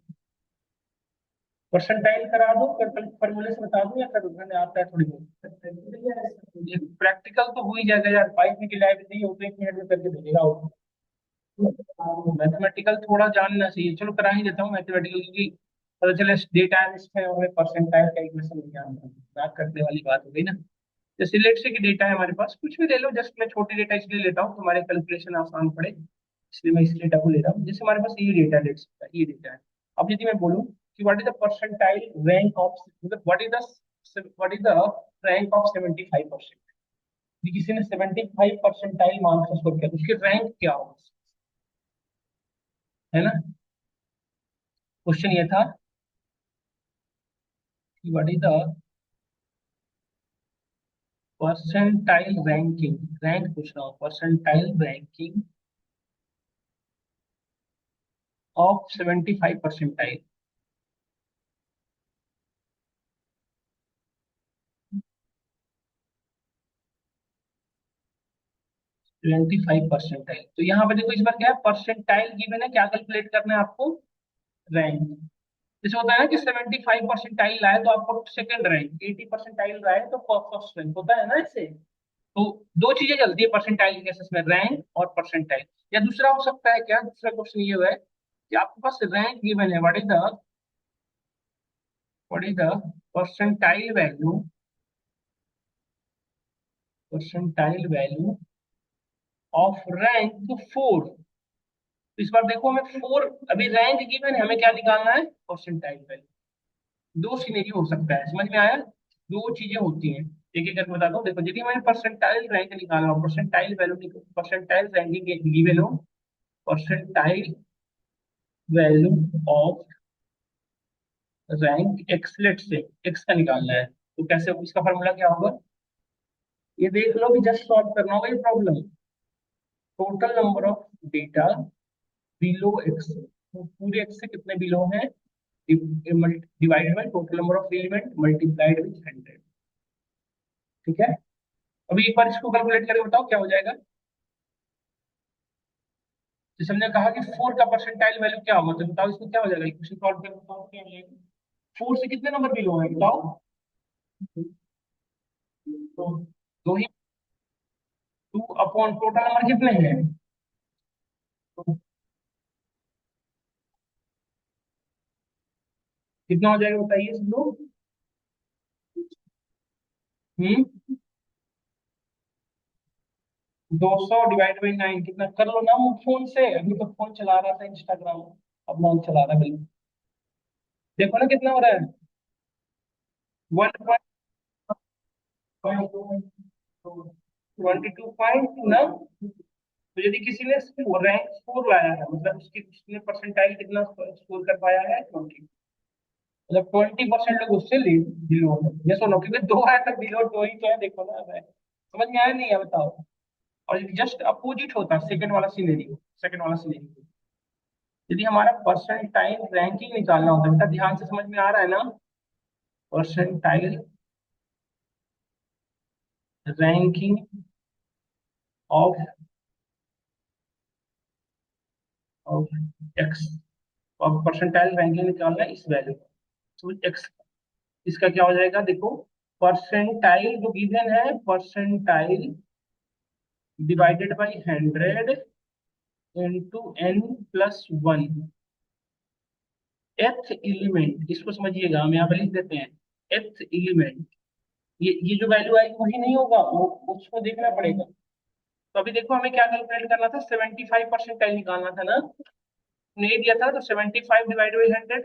परसेंटाइल करा दो, फिर फॉर्मूले से बता दूं, या फिर मैंने आता है थोड़ी बहुत, ये प्रैक्टिकल तो हो ही जाएगा यार, 5 मिनट की लाइव नहीं हो तो 1 मिनट में करके भेजेगा। मैथमेटिकल थोड़ा जानना चाहिए, चलो करा ही देता हूँ मैथमेटिकल, क्योंकि पता चले डेटा एनालिस्ट है और हमें परसेंटाइल का इक्वेशन नहीं जानता, बात करने वाली बात हो गई ना। जैसे लेट से कि डेटा है हमारे पास, कुछ भी ले लो, जस्ट मैं छोटी डेटा इसलिए लेता हूँ तुम्हारे कैलकुलेशन आसान पड़े, इसलिए मैं इस डेटा को ले रहा हूँ। जैसे हमारे पास ये डेटा, लेट सकता है ये डेटा है। अब यदि मैं बोलूँ कि what is the percentile rank of, मतलब what is the rank of 75%, किसी ने 75% मार्क्स स्कोर किया तो उसकी रैंक क्या होगा, है ना। क्वेश्चन ये था कि what is the percentile ranking, rank पूछ रहा हूँ, percentile ranking of 75 percentile, 25 percentile. तो यहाँ पर देखो, इस बार क्या है, परसेंटाइल गिवन है, क्या कैलकुलेट करना है आपको, रैंक। जैसे होता है ना कि 75 परसेंटाइल लाए तो आपको सेकंड रैंक, 80 परसेंटाइल लाए तो फर्स्ट रैंक, होता है ना इससे। तो दो चीजें चलती है परसेंटाइल के केसेस में, रैंक और परसेंटाइल। या दूसरा हो सकता है क्या, दूसरा क्वेश्चन ये हुआ है कि आपके पास रैंक गिवन है, what is the percentile value, percentile value of rank 4। तो इस बार देखो हमें 4, अभी रैंक गिवन है, हमें क्या निकालना है, परसेंटाइल वैल्यू। दो सिनेरियो हो सकता है, समझ में आया, दो चीजें होती हैं, एक एक करके बताता हूँ। देखो यदि हमें परसेंटाइल रैंक निकालना हो, percentile value, percentile ranking given हो, परसेंटाइल वैल्यू ऑफ रैंक एक्सलेट से एक्स का निकालना है, तो कैसे, इसका फॉर्मूला क्या होगा, ये देख लो, कि जस्ट सॉल्व करना होगा ये problem. Total number of data below x, तो पूरे एक्स से कितने बिलो हैं, divided by total number of element multiplied with 100। ठीक है, अभी एक बार इसको कैलकुलेट करके बताओ क्या हो जाएगा। जैसे हमने कहा कि 4 का परसेंटाइल वैल्यू क्या होगा, तो बताओ इसमें क्या हो जाएगा, इक्वेशन सॉल्व करके बताओ क्या हो जाएगा। 4 से कितने नंबर बिलो है बताओ, तो दो ही, टू अपॉन टोटल नंबर कितने हैं? कितना हो जाएगा बताइए सब लोग। हम्म 200 ÷ 9 कितना कर लो ना फोन से, अभी तो फोन चला रहा था इंस्टाग्राम, अब नहीं चला रहा बिल्कुल। देखो ना कितना हो रहा है, 1.22 ना। तो यदि किसी ने रैंक स्कोर लाया है, मतलब उसकी उसने परसेंटाइल कितना स्कोर कर पाया है, 20, मतलब 20% लोग उससे बिलो है। ये सुनो, क्योंकि दो है तक बिलो, दो ही तो है, देखो ना अब है। समझ में आया नहीं है बताओ। और जस्ट अपोजिट होता सेकंड वाला सिनेरियो, यदि हमारा परसेंटाइल रैंकिंग निकालना होता है, बेटा ध्यान से समझ में आ रहा है ना, percentile ranking of of x, और परसेंटाइल रैंकिंग निकालना है इस वैल्यू, तो एक्स, इसका क्या हो जाएगा देखो, परसेंटाइल जो गिवन है, percentile divided by 100 into n+1, एथ एलिमेंट, इसको समझिएगा, हम यहाँ पे लिख देते हैं एथ एलिमेंट। ये जो वैल्यू आएगी वही नहीं होगा, वो उसको देखना पड़ेगा। तो अभी देखो हमें क्या कैलकुलेट करना था, 75% निकालना था ना, नहीं दिया था, तो 75 ÷ 100,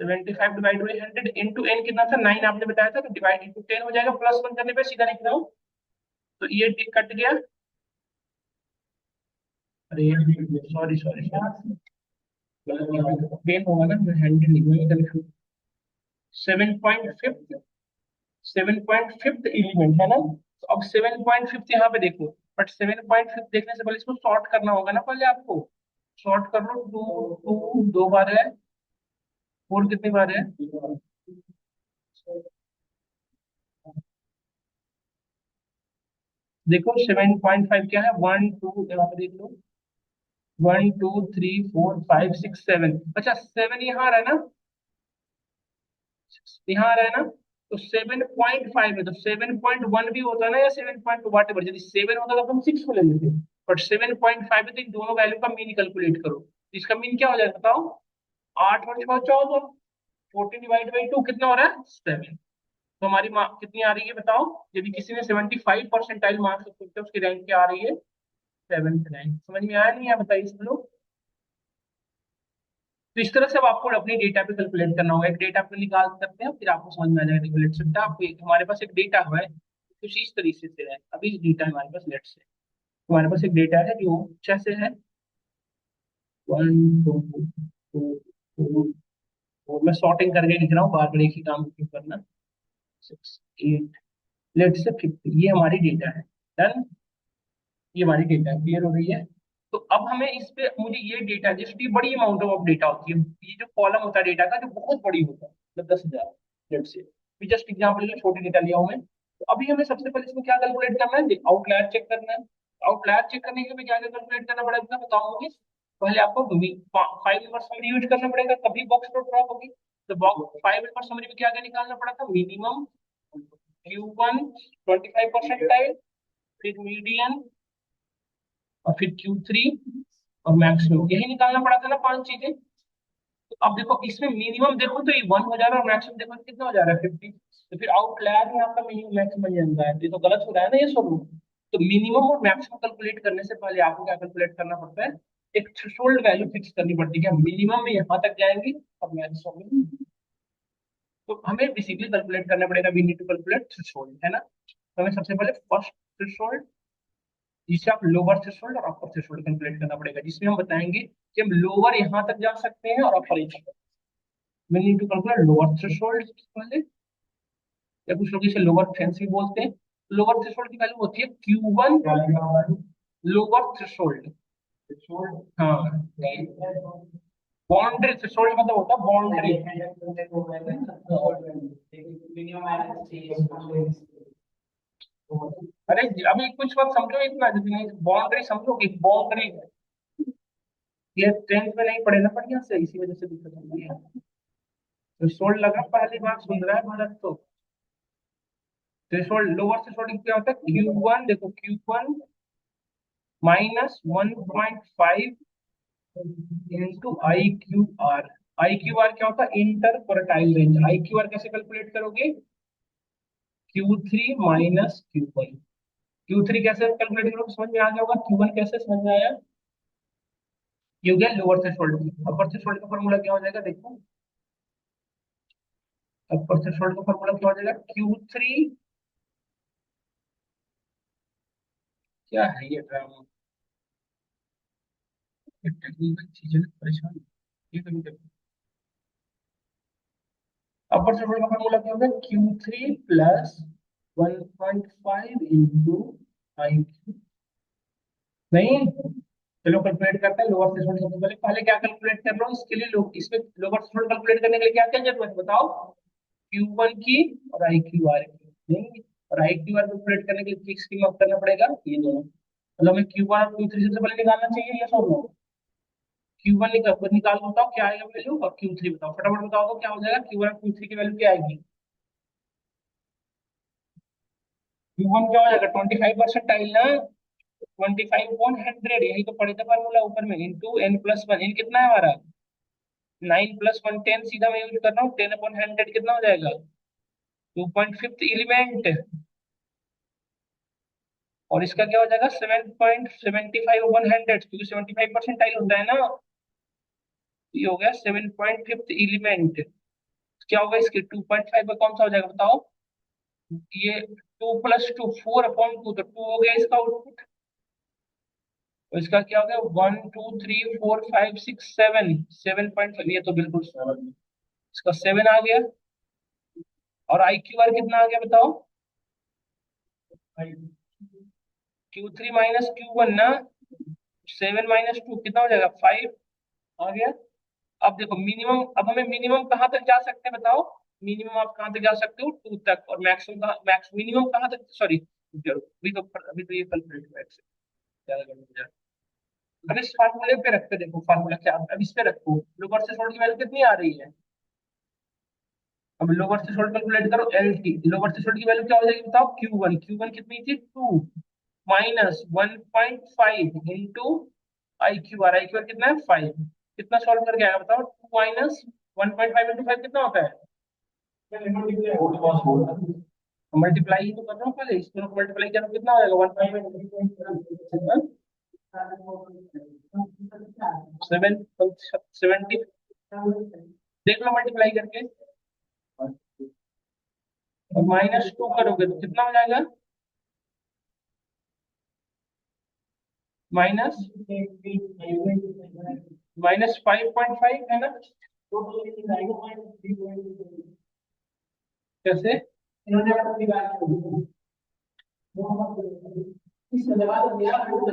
75 ÷ 100 इंटू एन कितना था, 9 आपने बताया था, तो डिवाइड इंटू 10 हो जाएगा, +1 करने पे सीधा लिख रहा हूँ, तो ये कट गया। अरे सॉरी सॉरी सॉरी, पेन होगा ना, मैं हैंडल नहीं हुआ, 7.5, 7.5 एलिमेंट है ना, तो अब 7.5 यहाँ पे देखो, बट 7.5 देखने से पहले इसको सॉर्ट करना होगा ना पहले आपको। सॉर्ट कर लो, टू टू दो बार है, फोर कितनी बार है, देखो 7.5 क्या है, 1 2, यहाँ पे देख लो, 1 2 3 4 5 6 7, अच्छा 7 यहाँ आ रहा है ना, यहाँ आ रहा है ना, तो 7.5 है, तो 7.1 भी होता है ना, या 7.2, वाट एवर, यदि 7 होता तो हम 6 को ले लेते, बट 7.5 है, तो इन दोनों वैल्यू का मीन कैलकुलेट करो, इसका मीन क्या हो जाएगा बताओ, 8 और 6 14, 14 ÷ 2 कितना हो रहा है, 7। तो हमारी मार्क कितनी आ रही है बताओ, यदि किसी ने 75% मार्क्स, उसकी रैंक क्या आ रही है, 7th रैंक। समझ में आया नहीं है बताइए सब लोग। तो इस तरह से अब आपको अपनी डेटा पे कैलकुलेट करना होगा, एक डेटा पे निकाल सकते हैं, फिर आपको समझ में आ जाएगा कैलकुलेट सकता है आपको। हमारे पास एक डेटा हुआ है कुछ इस तरीके से है, अभी डेटा हमारे पास लेट से, हमारे पास एक डेटा है जो कैसे है, 1 2 2 मैं सॉर्टिंग करके लिख रहा हूँ, बार बार एक ही काम क्यों करना, 6 8, लेट से 50, ये हमारी डेटा है। डन, ये हमारी डेटा क्लियर हो रही है। तो अब हमें इस पे, मुझे ये डेटा, जिसकी बड़ी अमाउंट ऑफ डेटा होती है, ये जो कॉलम होता है डेटा का जो बहुत बड़ी होता है, मतलब 10,000, लेट से, जस्ट एग्जाम्पल के लिए छोटे डेटा लिया हूं मैं। तो अभी हमें सबसे पहले इसमें क्या कैलकुलेट करना है, आउटलायर चेक करना है। आउटलायर चेक करने के लिए क्या क्या कैलकुलेट करना पड़ेगा बताऊंगी। पहले आपको 5 नंबर समरी यूज करना पड़ेगा, तभी बॉक्स पर ड्रॉप होगी। तो बॉक्स 5 नंबर समरी में क्या क्या निकालना पड़ा था, मिनिमम, Q1 25%, फिर मीडियन, और फिर Q3, और मैक्सिमम, यही निकालना पड़ा था ना 5 चीजें। तो अब देखो इसमें मिनिमम देखो तो ये 1 हो जा रहा है, और मैक्सिमम देखो तो कितना हो जा रहा है, 50। तो फिर आउटलायर में आपका मिनिमम मैक्सिमम बन जाता है, तो ये तो गलत हो रहा है ना ये सब। तो मिनिमम और मैक्सिमम कैलकुलेट करने से पहले आपको क्या कैलकुलेट करना पड़ता है, एक थ्रेशोल्ड वैल्यू फिक्स करनी पड़ती है, मिनिमम में यहाँ तक जाएंगे और मैक्सिमम में। तो हमें बेसिकली कैलकुलेट करना पड़ेगा, we need to calculate threshold, है ना। तो हमें सबसे पहले फर्स्ट थ्रेशोल्ड, जिसे आप लोअर थ्रेशोल्ड और अपर थ्रेशोल्ड कैलकुलेट करना पड़ेगा, जिसमें हम बताएंगे कि हम लोअर यहाँ तक जा सकते हैं और अपर यहाँ तक। we need to calculate lower threshold पहले, या कुछ लोग इसे लोअर फेंस भी बोलते हैं। लोअर थ्रेशोल्ड की वैल्यू होती है Q1, लोअर थ्रेशोल्ड, हाँ, बाउंड्री थ्रेशोल्ड मतलब होता है बाउंड्री। अरे अभी कुछ बात समझो, इतना नहीं, बाउंड्री समझो कि बाउंड्री, ये 10th में नहीं पढ़े ना बढ़िया से, इसी वजह से दिक्कत होती है। थ्रेशोल्ड लगा, पहली बार सुन रहा है भारत तो। थ्रेशोल्ड लोअर थ्रेशोल्ड क्या होता है Q1, देखो Q1 minus 1.5 into IQR। IQR क्या होता है इंटर क्वार्टाइल रेंज। IQR कैसे कैलकुलेट करोगे Q3 माइनस Q1। Q3 कैसे कैलकुलेट करोगे समझ में आ गया होगा, Q1 कैसे समझ में आया। ये हो गया लोअर थ्रेशोल्ड। अपर थ्रेशोल्ड का फॉर्मूला क्या हो जाएगा देखो, अपर थ्रेशोल्ड का फॉर्मूला क्या हो जाएगा Q3, क्या है ये ड्रामा, ये टेक्निकल चीजें परेशान ये कभी कभी। अपर थ्रेशोल्ड का फॉर्मूला क्या होगा Q3 प्लस 1.5 इंटू आई। नहीं, चलो कैलकुलेट करते हैं लोअर थ्रेशोल्ड। सबसे पहले पहले क्या कैलकुलेट कर रहा हूँ इसके लिए, लोग इसमें लोअर थ्रेशोल्ड कैलकुलेट करने के लिए क्या क्या जरूरत है बताओ। Q1 की और IQR की। नहीं, और IQR कैलकुलेट करने के लिए किस की मत करना पड़ेगा ये दोनों, मतलब हमें Q1 और Q3 सबसे पहले निकालना चाहिए ये सब। Q1 निकाल बताओ क्या आएगा वैल्यू, और Q3 बताओ फटाफट बताओ तो क्या हो जाएगा Q1 और Q3 की वैल्यू क्या आएगी। Q1 क्या हो जाएगा 25% आएगी ना, 25/100, यही तो पढ़े थे फार्मूला ऊपर में, इंटू n+1। इन कितना है हमारा 9+1 10, सीधा मैं यूज कर रहा हूँ 10/100 कितना हो जाएगा 2.5 एलिमेंट। और इसका क्या हो जाएगा 7.75/100, क्योंकि 75% होता है ना। ये हो गया 7.5 एलिमेंट। क्या होगा इसके 2.5 का कौन सा हो जाएगा बताओ। ये 2+2 4/2, तो 2 हो गया इसका आउटपुट। तो इसका क्या हो गया 1 2 3 4 5 6 7, 7.5, ये तो बिल्कुल इसका 7 आ गया। और IQR कितना आ गया बताओ, Q3 माइनस Q1 ना, 7 - 2 कितना हो जाएगा 5 आ गया। अब देखो मिनिमम, अब हमें मिनिमम कहाँ तक जा सकते हैं बताओ। मिनिमम आप कहाँ तक जा सकते हो 2 तक, और मैक्सिमम कहाँ, मैक्स मिनिमम कहाँ तक, सॉरी अभी तो ये कैलकुलेट हुआ है ज्यादा गड़बड़ हो जाएगा। अब इस फार्मूले पे रखते देखो, फार्मूला क्या, अब इस पे रखो लोअर थ्रेशोल्ड की वैल्यू कितनी आ रही है। अब लोअर थ्रेशोल्ड कैलकुलेट करो LT, लोअर थ्रेशोल्ड की वैल्यू क्या हो जाएगी बताओ Q1, Q1 कितनी थी 2 माइनस 1.5 इंटू IQR कितना है 5। कितना सॉल्व करके आएगा बताओ 2 माइनस 1.5 इंटू 5 कितना होता है। मल्टीप्लाई ही तो कर रहा हूँ पहले, इस दोनों को मल्टीप्लाई करो कितना हो जाएगा 1.5 770, देख लो मल्टीप्लाई करके। और -2 करोगे तो कितना हो जाएगा माइनस -5.5 है ना। कैसे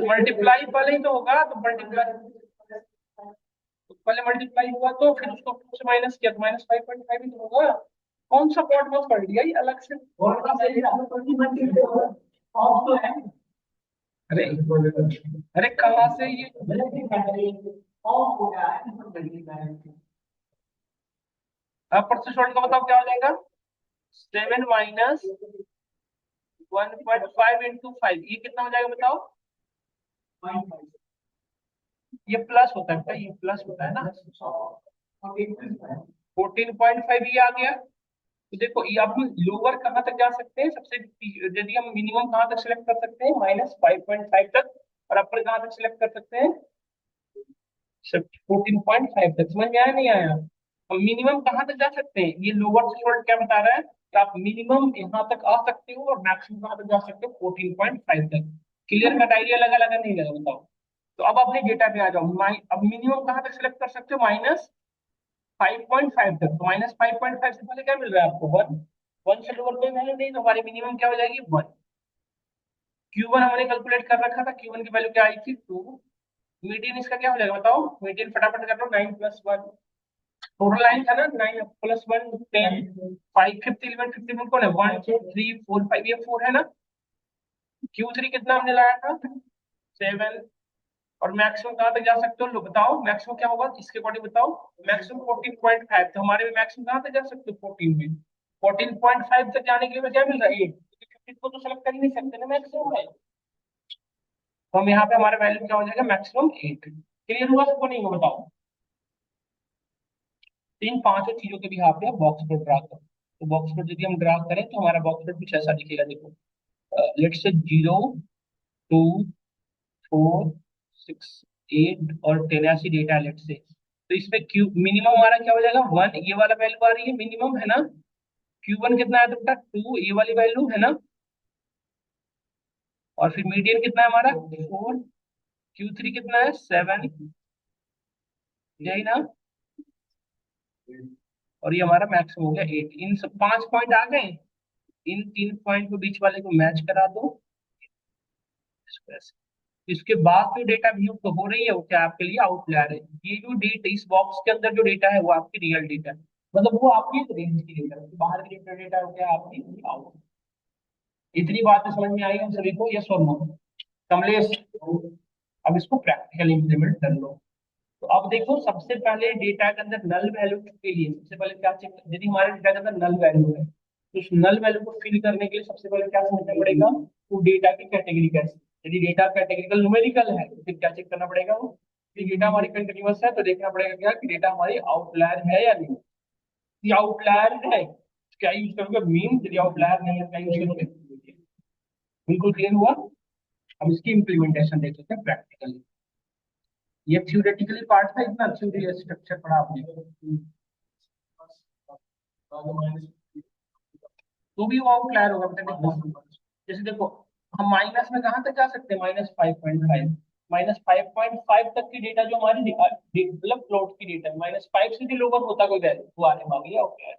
मल्टीप्लाई पहले ही तो होगा, तो मल्टीप्लाई तो पहले मल्टीप्लाई हुआ तो फिर उसको 2 से माइनस किया तो -5.5 ही तो होगा। कौन सा पॉट में पढ़ लिया ये अलग से। अरे अरे कहाँ से ये, आप परसेंट छोड़ का बताओ क्या हो जाएगा 7 माइनस 1.5 इंटू 5, ये कितना हो जाएगा बताओ। ये प्लस होता है, ये प्लस होता है ना, 14.5 ये आ गया। तो देखो ये आप लोअर कहाँ तक जा सकते हैं सबसे, यदि हम मिनिमम कहाँ तक सिलेक्ट कर सकते हैं -5.5 तक, और अपर कहाँ तक सिलेक्ट कर सकते हैं 14.5 तक। समझ में आया नहीं आया। हम मिनिमम कहाँ तक जा सकते हैं, ये लोअर थ्रेशोल्ड क्या बता रहा है कि आप मिनिमम यहाँ तक आ सकते हो, और मैक्सिमम कहाँ तक जा सकते हो 14.5 तक। क्लियर कट आइडिया लगा लगा नहीं लगा बताओ। तो अब अपने डेटा पे आ जाओ, अब मिनिमम कहाँ तक सिलेक्ट कर सकते हो -5.5 तक। तो -5.5 से पहले क्या मिल रहा है आपको 1, 1 से लोअर कोई वैल्यू नहीं, तो हमारी मिनिमम क्या हो जाएगी 1। Q1 हमने कैलकुलेट कर रखा था, Q1 की वैल्यू क्या आई थी 2। मीडियन इसका क्या हो जाएगा बताओ, मीडियन फटाफट कर लो 9+1, टोटल 9 था ना, 9+1 10, 5 फिफ्थ एलिमेंट, फिफ्थ एलिमेंट कौन है 1 2 3 4 5, ये 4 है ना। Q3 कितना हमने लाया था 7। और मैक्सिमम कहाँ तक जा सकते हो लो बताओ, मैक्सिमम क्या होगा इसके अकॉर्डिंग बताओ। मैक्सिमम 14.5, तो हमारे में मैक्सिमम कहाँ तक जा सकते हो 14 में। 14.5 तक जाने के लिए क्या मिल रहा है 8, इसको तो सेलेक्ट कर ही नहीं सकते ना, मैक्सिमम है। तो हम यहाँ पे हमारा वैल्यू क्या हो जाएगा, मैक्सिमम 8। क्लियर हुआ सबको, नहीं हुआ बताओ। तो इन पांचों चीजों के भी यहाँ पे बॉक्स पर ड्रा करो। तो बॉक्स पर यदि हम ड्रा करें तो हमारा बॉक्स पर कुछ ऐसा दिखेगा, देखो। लेट्स से 0, 2, 4, 6, 8 और 10 ऐसी डेटा है लेट्स से। तो इसमें क्यू मिनिमम हमारा क्या हो जाएगा, 1, ये वाला वैल्यू आ रही है मिनिमम, है ना। Q1 कितना है तो बेटा 2, ये वाली वैल्यू है ना। और फिर मीडियन कितना है हमारा 4, Q3 कितना है 7, यही ना। और ये हमारा मैक्सिमम हो गया 8। इन सब 5 पॉइंट आ गए। इन 3 पॉइंट को बीच वाले को मैच करा दो इसको ऐसे। इसके बाद जो डेटा व्यू तो हो रही है वो क्या आपके लिए आउटलायर है। ये जो डेटा इस बॉक्स के अंदर जो डेटा है वो आपकी रियल डेटा है, मतलब वो आपकी रेंज की डेटा है। बाहर की डेटा है वो क्या है आपकी आउट। इतनी बातें समझ में आई हम सभी को, यस और नो। कमलेश, अब इसको प्रैक्टिकल इंप्लीमेंट कर लो। तो अब देखो, सबसे पहले डेटा के अंदर नल वैल्यू के लिए सबसे पहले क्या चेक, यदि हमारे डेटा के अंदर नल वैल्यू है तो उस नल वैल्यू को फिल करने के लिए सबसे पहले क्या समझना पड़ेगा, वो डेटा की कैटेगरी कैसे। यदि डेटा कैटेगरिकल न्यूमेरिकल है तो फिर क्या चेक करना पड़ेगा, वो कि डेटा हमारी कंटिन्यूअस है तो देखना पड़ेगा क्या कि डेटा हमारी आउटलायर है या नहीं। यदि आउटलायर है तो क्या यूज करोगे, मीन। यदि आउटलायर नहीं है तो क्या यूज करोगे। बिल्कुल क्लियर हुआ। अब इसकी इम्प्लीमेंटेशन देख लेते हैं प्रैक्टिकली। ये थ्योरेटिकली पार्ट था, इतना थ्योरी स्ट्रक्चर पढ़ा आपने। तो भी वो आउटलायर होगा बेटा, देखो। जैसे देखो, हम माइनस में कहाँ तक जा सकते हैं, -5.5। -5.5 तक की डेटा जो हमारी मतलब प्लॉट की डेटा है, -5 से भी लोअर होता कोई वैल्यू वो आने वाली है आउटलायर।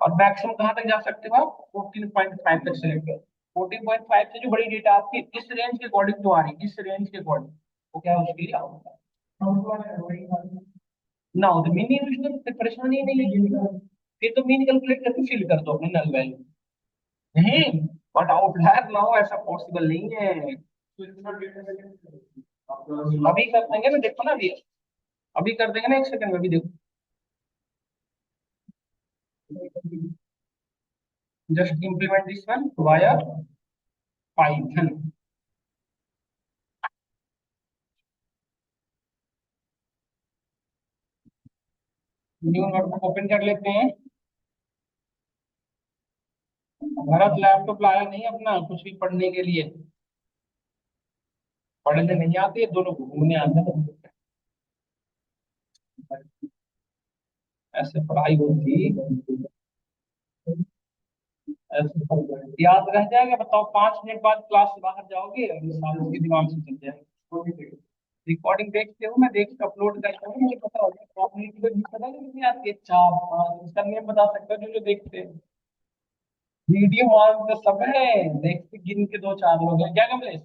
और मैक्सिमम कहाँ तक जा सकते हो आप, 14.5 तक सिलेक्ट करो। 14.5 से जो बड़ी डेटा आपकी इस रेंज के अकॉर्डिंग जो आ रही है, इस रेंज के अकॉर्डिंग, वो क्या है उसके लिए आउटलायर ना हो तो मीन यूज करो, फिर परेशानी ही नहीं है। फिर तो मीन कैलकुलेट करके फिल कर दो अपने नल वैल्यू। नहीं, बट आउटलायर ना हो ऐसा पॉसिबल नहीं है। अभी कर देंगे ना, देखो ना अभी। अभी कर देंगे ना, 1 सेकंड में भी देखो। Just implement this one via Python. New notebook open कर लेते हैं। भरत लैपटॉप लाया नहीं अपना कुछ भी पढ़ने के लिए। पढ़ने नहीं आते दोनों घूमने आते हैं। ऐसे पढ़ाई होती, ऐसे याद रह जाएगा बताओ। 5 मिनट बाद क्लास से बाहर जाओगे और ये साल उसके दिमाग से चल जाएगा। रिकॉर्डिंग देखते हो, मैं देख अपलोड करता हूँ, मुझे पता हो गया कॉम्युनिटी को पता नहीं कितनी आती है, 4 5 उसका नेम बता सकते हो जो जो देखते हैं। वीडियो ऑन तो सब है, देखते गिन के 2 4 लोग हैं क्या कमलेश।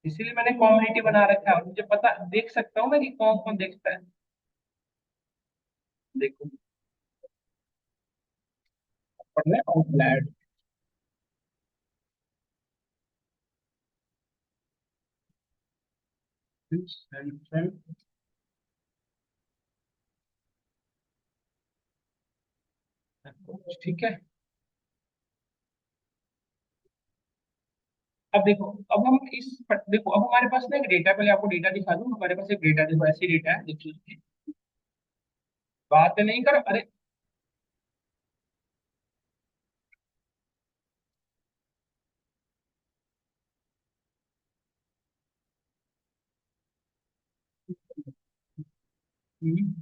इसीलिए मैंने कम्युनिटी बना रखा है, और मुझे पता देख सकता हूँ मैं कि कौन कौन देखता है। देखो, पढ़ रहे आउटलायर। ठीक है। अब देखो, अब हम देखो अब हमारे पास ना एक डेटा, पहले आपको डेटा दिखा दूं। हमारे पास एक डेटा, देखो ऐसी डेटा है, देखिए। बात नहीं कर, अरे। हम्म,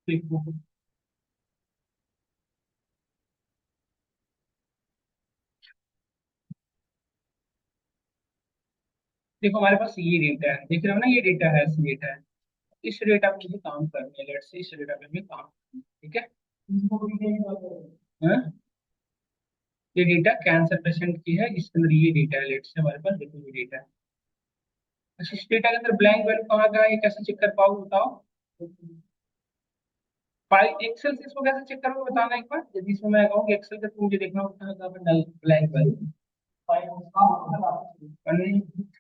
देखो देखो हमारे पास ये डेटा है, देख रहे हो ना, ये डेटा है, ऐसी डेटा है। इस डेटा पे मुझे काम करनी है, लेट्स से इस डेटा पे मुझे काम करना है, ठीक है। हाँ? ये डेटा कैंसर पेशेंट की है, इसके अंदर ये डेटा है, लेट्स से हमारे पास देखो ये डेटा है। अच्छा, इस डेटा के अंदर ब्लैंक वैल्यू कहाँ का है, ये कैसे चेक कर पाओगे बताओ। फाइल एक्सेल से इसको कैसे चेक करोगे बताना एक बार। यदि इसमें मैं कहूँ एक्सेल के थ्रू मुझे देखना होता है कहाँ पे null blank value.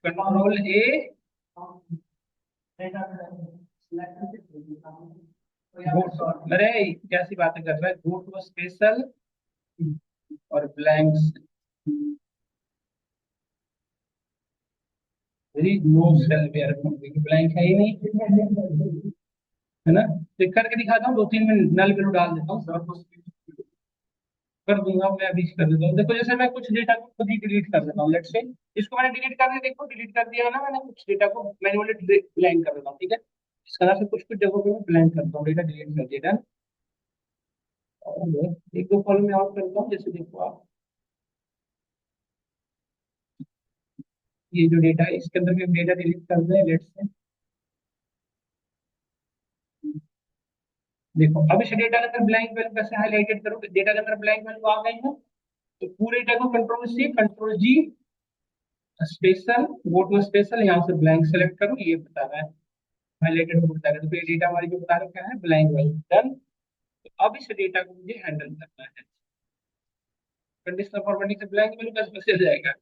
Control A, अरे कैसी बातें कर रहा है, गो टू स्पेशल और blanks, very no cell where, blank है ही नहीं, है ना। चेक करके दिखाता हूँ, 2-3 मिनट नल वैल्यू डाल देता हूँ, कर दूंगा मैं अभी, कर देता हूँ। देखो जैसे मैं कुछ डेटा को खुद ही डिलीट कर देता हूँ, लेट्स से इसको मैंने डिलीट कर दिया, देखो डिलीट कर दिया है ना मैंने, कुछ डेटा को मैन्युअली ब्लैंक कर देता हूँ, ठीक है। इस तरह से कुछ कुछ जगहों पे मैं ब्लैंक करता हूँ, डेटा डिलीट कर दिया। और एक दो कॉलम में और करता हूँ, जैसे देखो आप, ये जो डेटा है इसके अंदर भी डेटा डिलीट कर दें, लेट्स से देखो अब इस डेटा के अंदर ब्लैंक वैल्यू कैसे हाईलाइटेड करो, डेटा के अंदर ब्लैंक वैल्यू आ गई है, तो पूरे डेटा को control C control G special, go to special, यहाँ से ब्लैंक सेलेक्ट करो, ये बता रहा है हाईलाइटेड हो बता रहा है, तो ये डेटा हमारी जो बता रहा है क्या है, ब्लैंक वैल्यू डन। तो अब इस डेटा को मुझे हैंडल करना है, कंडीशनल फॉर्मेटिंग से ब्लैंक वैल्यू कैसे मैसेज जाएगा,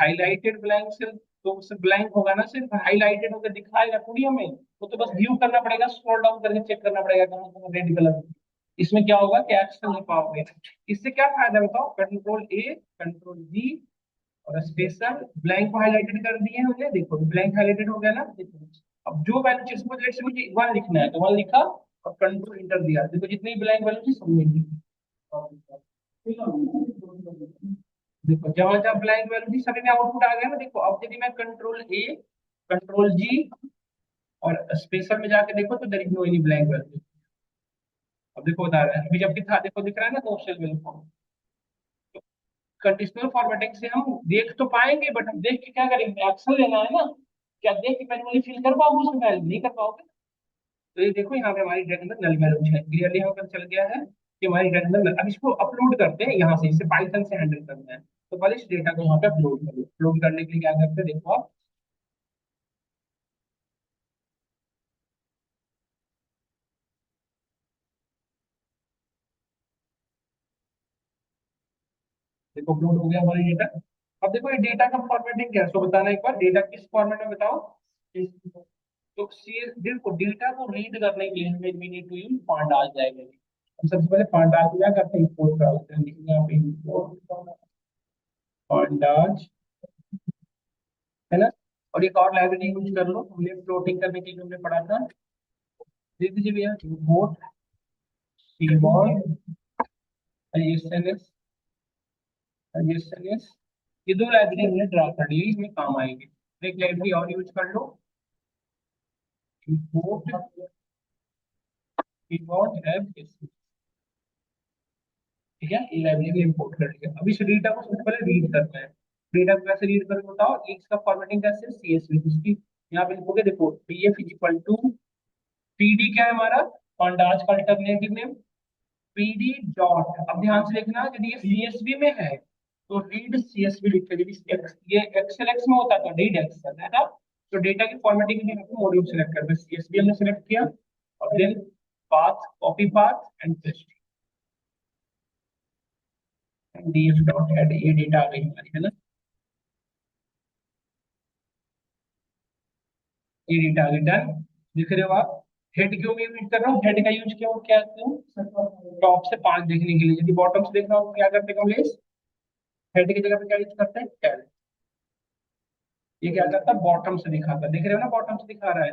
हाईलाइटेड ब्लैंक से, तो उससे ब्लैंक होगा ना, सिर्फ हाईलाइटेड होकर दिखाएगा थोड़ी हमें, वो तो बस व्यू करना पड़ेगा, स्क्रॉल डाउन करके चेक करना पड़ेगा कहाँ कहाँ रेड कलर। इसमें क्या होगा कि एक्शन नहीं पाओगे। इससे क्या फायदा बताओ, कंट्रोल ए कंट्रोल जी और स्पेशल, ब्लैंक को हाईलाइटेड कर दिए हमने, देखो ब्लैंक हाईलाइटेड हो गया ना, देखो अब जो वैल्यू जिसको लेट से मुझे 1 लिखना है तो 1 लिखा, और कंट्रोल इंटर दिया, देखो जितनी ब्लैंक वैल्यू थी सब मिल गई। देखो जहां जहां ब्लैंक वैल्यू थी सभी में आउटपुट आ गया ना, देखो अब यदि मैं कंट्रोल ए कंट्रोल जी और स्पेशल में जाके देखो तो there is no any blank value. अब देखो बता रहा है, अभी जब था देखो दिख रहा है ना, दो सेल वैल्यू। कंडीशनल फॉर्मेटिंग से हम देख तो पाएंगे, बट हम देख के क्या करेंगे, एक्शन लेना है ना, क्या देख के मैन्युअली फिल कर पाओगे उसमें, वैल्यू नहीं कर पाओगे। तो ये देखो यहाँ पे हमारी ड्रैग अंदर नल वैल्यू है, क्लियरली यहाँ पर चल गया है कि हमारी ड्रैग अंदर अब इसको अपलोड करते हैं यहाँ से, इसे पाइथन से हैंडल करना है। तो पहले इस डेटा को यहाँ पे अपलोड करो, अपलोड करने के लिए क्या करते हैं देखो आप, देखो अपलोड हो गया हमारा डेटा। अब देखो ये डेटा का फॉर्मेटिंग क्या है, सो बताना एक बार, डेटा किस फॉर्मेट में बताओ। तो सीएस देखो डेटा को रीड करने के लिए हमें we need to use pandas diagram. हम सबसे पहले पांडास को क्या करते हैं, इंपोर्ट करते हैं, लिखिए यहाँ पे इंपोर्ट पांडास, है ना। और एक और लाइब्रेरी यूज कर लो, हमने फ्लोटिंग करने के लिए हमने पढ़ा था, देख दीजिए भैया, इंपोर्ट कीबोर्ड एसएनएस एसएनएस, ये दो लाइब्रेरी हमने ड्रा कर ली, इसमें काम आएंगे। एक लाइब्रेरी और यूज कर लो, इंपोर्ट कीबोर्ड एप, ठीक है, ये लाइब्रेरी इंपोर्ट कर लिया। अब इस डेटा को सबसे पहले रीड करना है, डेटा को कैसे रीड करें बताओ, इसका फॉर्मेटिंग कैसे, सीएसवी उसकी यहाँ पे लिखोगे, देखो PF is equal to PD, क्या है हमारा पांडाज का अल्टरनेटिव नेम, पीडी डॉट, अब ध्यान से देखना यदि ये सीएसवी में है तो रीड सीएसवी लिखते हैं, यदि ये एक्सेल एक्स में होता तो रीड एक्सेल है ना। तो डेटा की फॉर्मेटिंग के लिए मॉड्यूल सेलेक्ट करते हैं, सीएसवी हमने सेलेक्ट किया, और then path copy path and paste, DF dot head, ये डेटा आ गई हमारी, है ना, ये डेटा आ गई डन। दिख रहे हो आप, हेड क्यों मैं यूज कर रहा हूँ, हेड का यूज क्यों क्या क्यों, टॉप से 5 देखने के लिए, यदि बॉटम से देखना हो तो क्या करते हैं कमलेश, हेड की जगह पे क्या यूज करते हैं टैब, ये क्या करता है बॉटम से दिखाता है, देख रहे हो ना बॉटम से दिखा रहा है।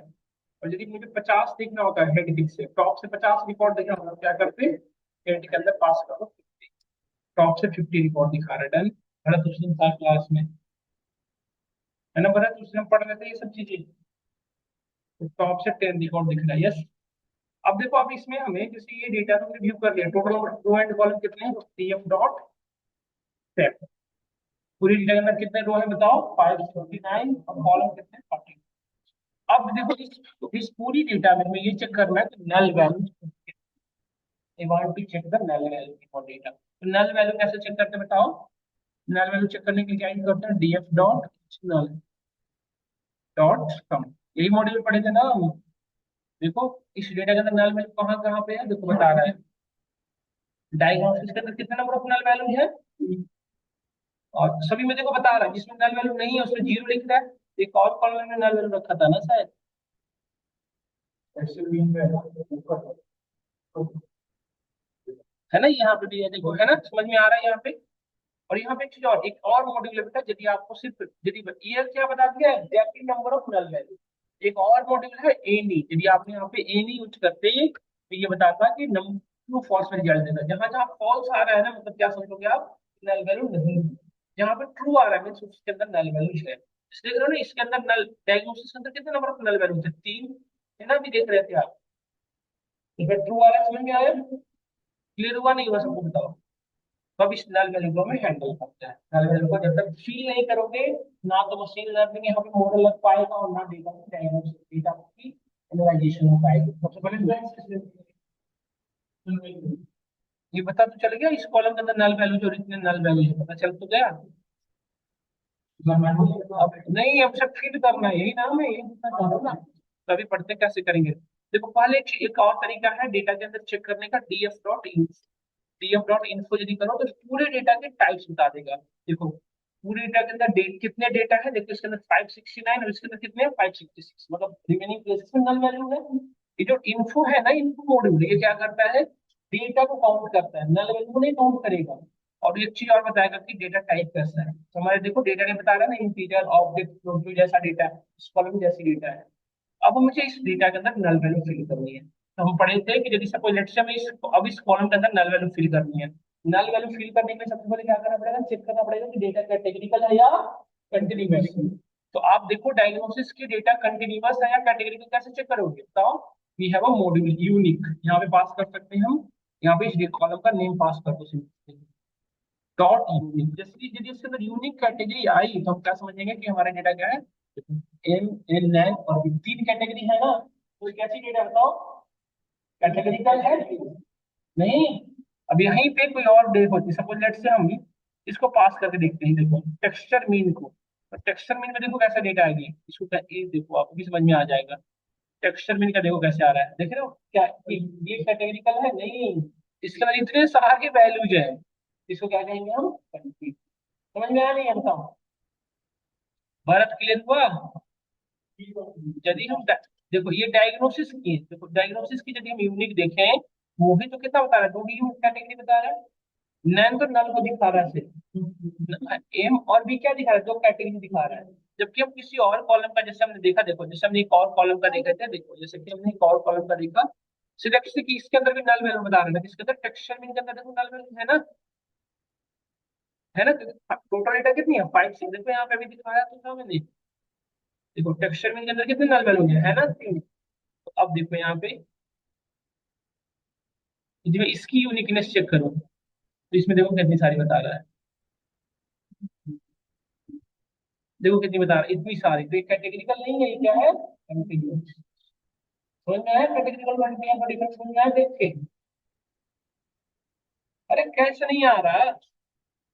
और यदि मुझे 50 देखना होता है हेड किक से, टॉप से 50 रिकॉर्ड देखना होता है, क्या करते हैं हेड के अंदर पास करो 50, टॉप से 50 रिकॉर्ड दिखा रहा है, डन। भरत उस दिन था क्लास में, है ना भरत, उस दिन हम पढ़ रहे थे ये सब चीजें, तो टॉप से 10 रिकॉर्ड दिख रहा है, यस। अब देखो अब इसमें हमें जैसे ये डेटा हमने व्यू कर लिया, टोटल रो एंड कॉलम कितने हैं, टीएफ डॉट सेट, पूरी डेटा के अंदर कितने रो है बताओ, 559, और कॉलम कितने 40। अब देखो इस पूरी डेटा में हमें ये चेक करना है कि null value, I want to check the null value for data, तो नल वैल्यू कैसे चेक करते हैं बताओ, नल वैल्यू चेक करने के लिए क्या यूज करते हैं, डीएफ डॉट नल डॉट सम, यही मॉड्यूल पढ़े थे ना हम। देखो इस डेटा के अंदर नल वैल्यू कहाँ कहाँ पे है, देखो बता रहा है, डायग्नोसिस के अंदर कितने नंबर ऑफ नल वैल्यू है, और सभी में देखो बता रहा है, जिसमें नल वैल्यू नहीं है उसमें जीरो लिख रहा है। एक और कॉलम में नल वैल्यू रखा था ना शायद, ऐसे भी है है ना, यहाँ पे भी है देखो, है ना, समझ में आ रहा है यहाँ पे। और यहाँ पे एक चीज और, एक और मॉड्यूल है बेटा, यदि आपको सिर्फ, यदि ये क्या बता दिया है, exactly number of null value. एक और मॉड्यूल है एनी, यदि आपने यहाँ पे एनी यूज करते तो ये बताता कि नंबर ट्रू फॉल्स में रिजल्ट देगा। जहां जहां फॉल्स आ रहा है ना, मतलब क्या समझोगे आप, नल वैल्यू नहीं है। जहां पे ट्रू आ रहा है मीन्स उसके अंदर नल वैल्यू है। इसलिए करो ना, इसके अंदर नल, डायग्नोसिस के अंदर कितने नंबर ऑफ नल वैल्यू थे, तीन, है ना, अभी देख रहे थे आप। इसमें ट्रू आ रहा है, समझ में आया, क्लियर हुआ नहीं हुआ सबको बताओ। तो अब इस नल वैल्यू को हमें हैंडल करते हैं। नल वैल्यू को जब तक फील नहीं करोगे, ना तो मशीन लर्निंग यहाँ पे मॉडल लग पाएगा और ना डेटा की डायग्नोसिस, डेटा की एनालाइजेशन हो पाएगी। सबसे पहले ये पता तो चल गया, इस कॉलम के अंदर नल वैल्यू जो ओरिजिनल नल वैल्यू है पता चल तो गया। अब नहीं, अब सब फीड करना है, यही नाम है, यही पूछना चाह रहा हूँ ना। तो अभी पढ़ते कैसे करेंगे। देखो पहले एक और तरीका है डेटा के अंदर चेक करने का, DF dot in, DF dot info यदि करो तो पूरे डेटा के टाइप्स बता देगा। देखो पूरे डेटा के अंदर डेट कितने डेटा है, देखो इसके अंदर 569 और इसके अंदर कितने हैं 566, मतलब रिमेनिंग प्लेसेस में नल वैल्यू है। ये जो इन्फो है ना, इन्फो मॉड्यूल, ये क्या करता है, डेटा को काउंट करता है, नल वैल्यू को नहीं काउंट करेगा। और एक चीज और बताएगा कि डेटा टाइप कैसा है। तो हमारे देखो डेटा ने बता रहा है ना, इंटीजर, ऑब्जेक्ट, फ्लोट जैसा डेटा है, इस कॉलम जैसी डेटा है। अब मुझे इस डेटा के अंदर नल वैल्यू फिल करनी है। तो हम पढ़े थे कि यदि सपोज लेट्स से हमें अब इस कॉलम के अंदर नल वैल्यू फिल करनी है। नल वैल्यू फिल करने के लिए सबसे पहले क्या करना पड़ेगा, चेक करना पड़ेगा कि डेटा कैटेगरिकल है या कंटिन्यूअस है। तो आप देखो डायग्नोसिस की डेटा कंटिन्यूअस है या कैटेगरिकल, कैसे चेक करोगे बताओ। We have a module unique, यहाँ पे पास कर सकते हैं हम, यहाँ पे इस कॉलम का नेम पास कर दो सिंपल, डॉट यूनिक। जैसे यदि इसके अंदर यूनिक कैटेगरी आई तो हम क्या समझेंगे कि हमारा डेटा क्या है, एम एन एन और भी तीन कैटेगरी है ना, तो ये कैसी डेटा बताओ, कैटेगरिकल है नहीं। अब यहीं पे कोई और देखो, सपोज लेट से हम इसको पास करके देखते हैं, देखो टेक्सचर मीन को, तो टेक्सचर मीन में देखो कैसा डेटा आएगी, इसको ये देखो आपको भी समझ में आ जाएगा। टेक्सचर मीन का देखो कैसे आ रहा है, देख रहे हो क्या, ये कैटेगरिकल है नहीं, इसके अंदर इतने सारे वैल्यूज है, इसको क्या कहेंगे हम, समझ में आया नहीं आता, भारत क्लियर हुआ। यदि हम देखो ये डायग्नोसिस की, देखो डायग्नोसिस की यदि हम यूनिक देखें, वो भी तो कितना बता रहा है, दो ही यूनिक कैटेगरी बता रहा है। नैन तो नल को दिखा रहा है सिर्फ, एम और बी क्या दिखा रहा है, दो कैटेगरी दिखा रहा है। जबकि हम किसी और कॉलम का, जैसे हमने देखा, देखो जैसे हमने एक और कॉलम का देखा था, देखो जैसे कि हमने एक और कॉलम का देखा, सिलेक्ट से कि इसके अंदर भी नल वैल्यू बता रहा है, इसके अंदर टेक्सचर मीन के अंदर देखो नल वैल्यू है ना, है ना। टोटल डेटा कितनी है, 5 6, देखो यहाँ पे भी दिखाया तो था मैंने, देखो टेक्सचर मीन के अंदर कितने नल वैल्यू है ना, 3। तो अब देखो यहाँ पे यदि मैं इसकी यूनिकनेस चेक करूँ तो इसमें देखो कितनी सारी बता रहा है, देखो कितनी बता रहा है, इतनी सारी। तो ये कैटेगरिकल नहीं है, ये क्या है, कंटिन्यूअस। समझ में आया कैटेगरिकल कंटिन्यूअस का डिफरेंस, समझ में आया देख के। अरे कैसे नहीं आ रहा,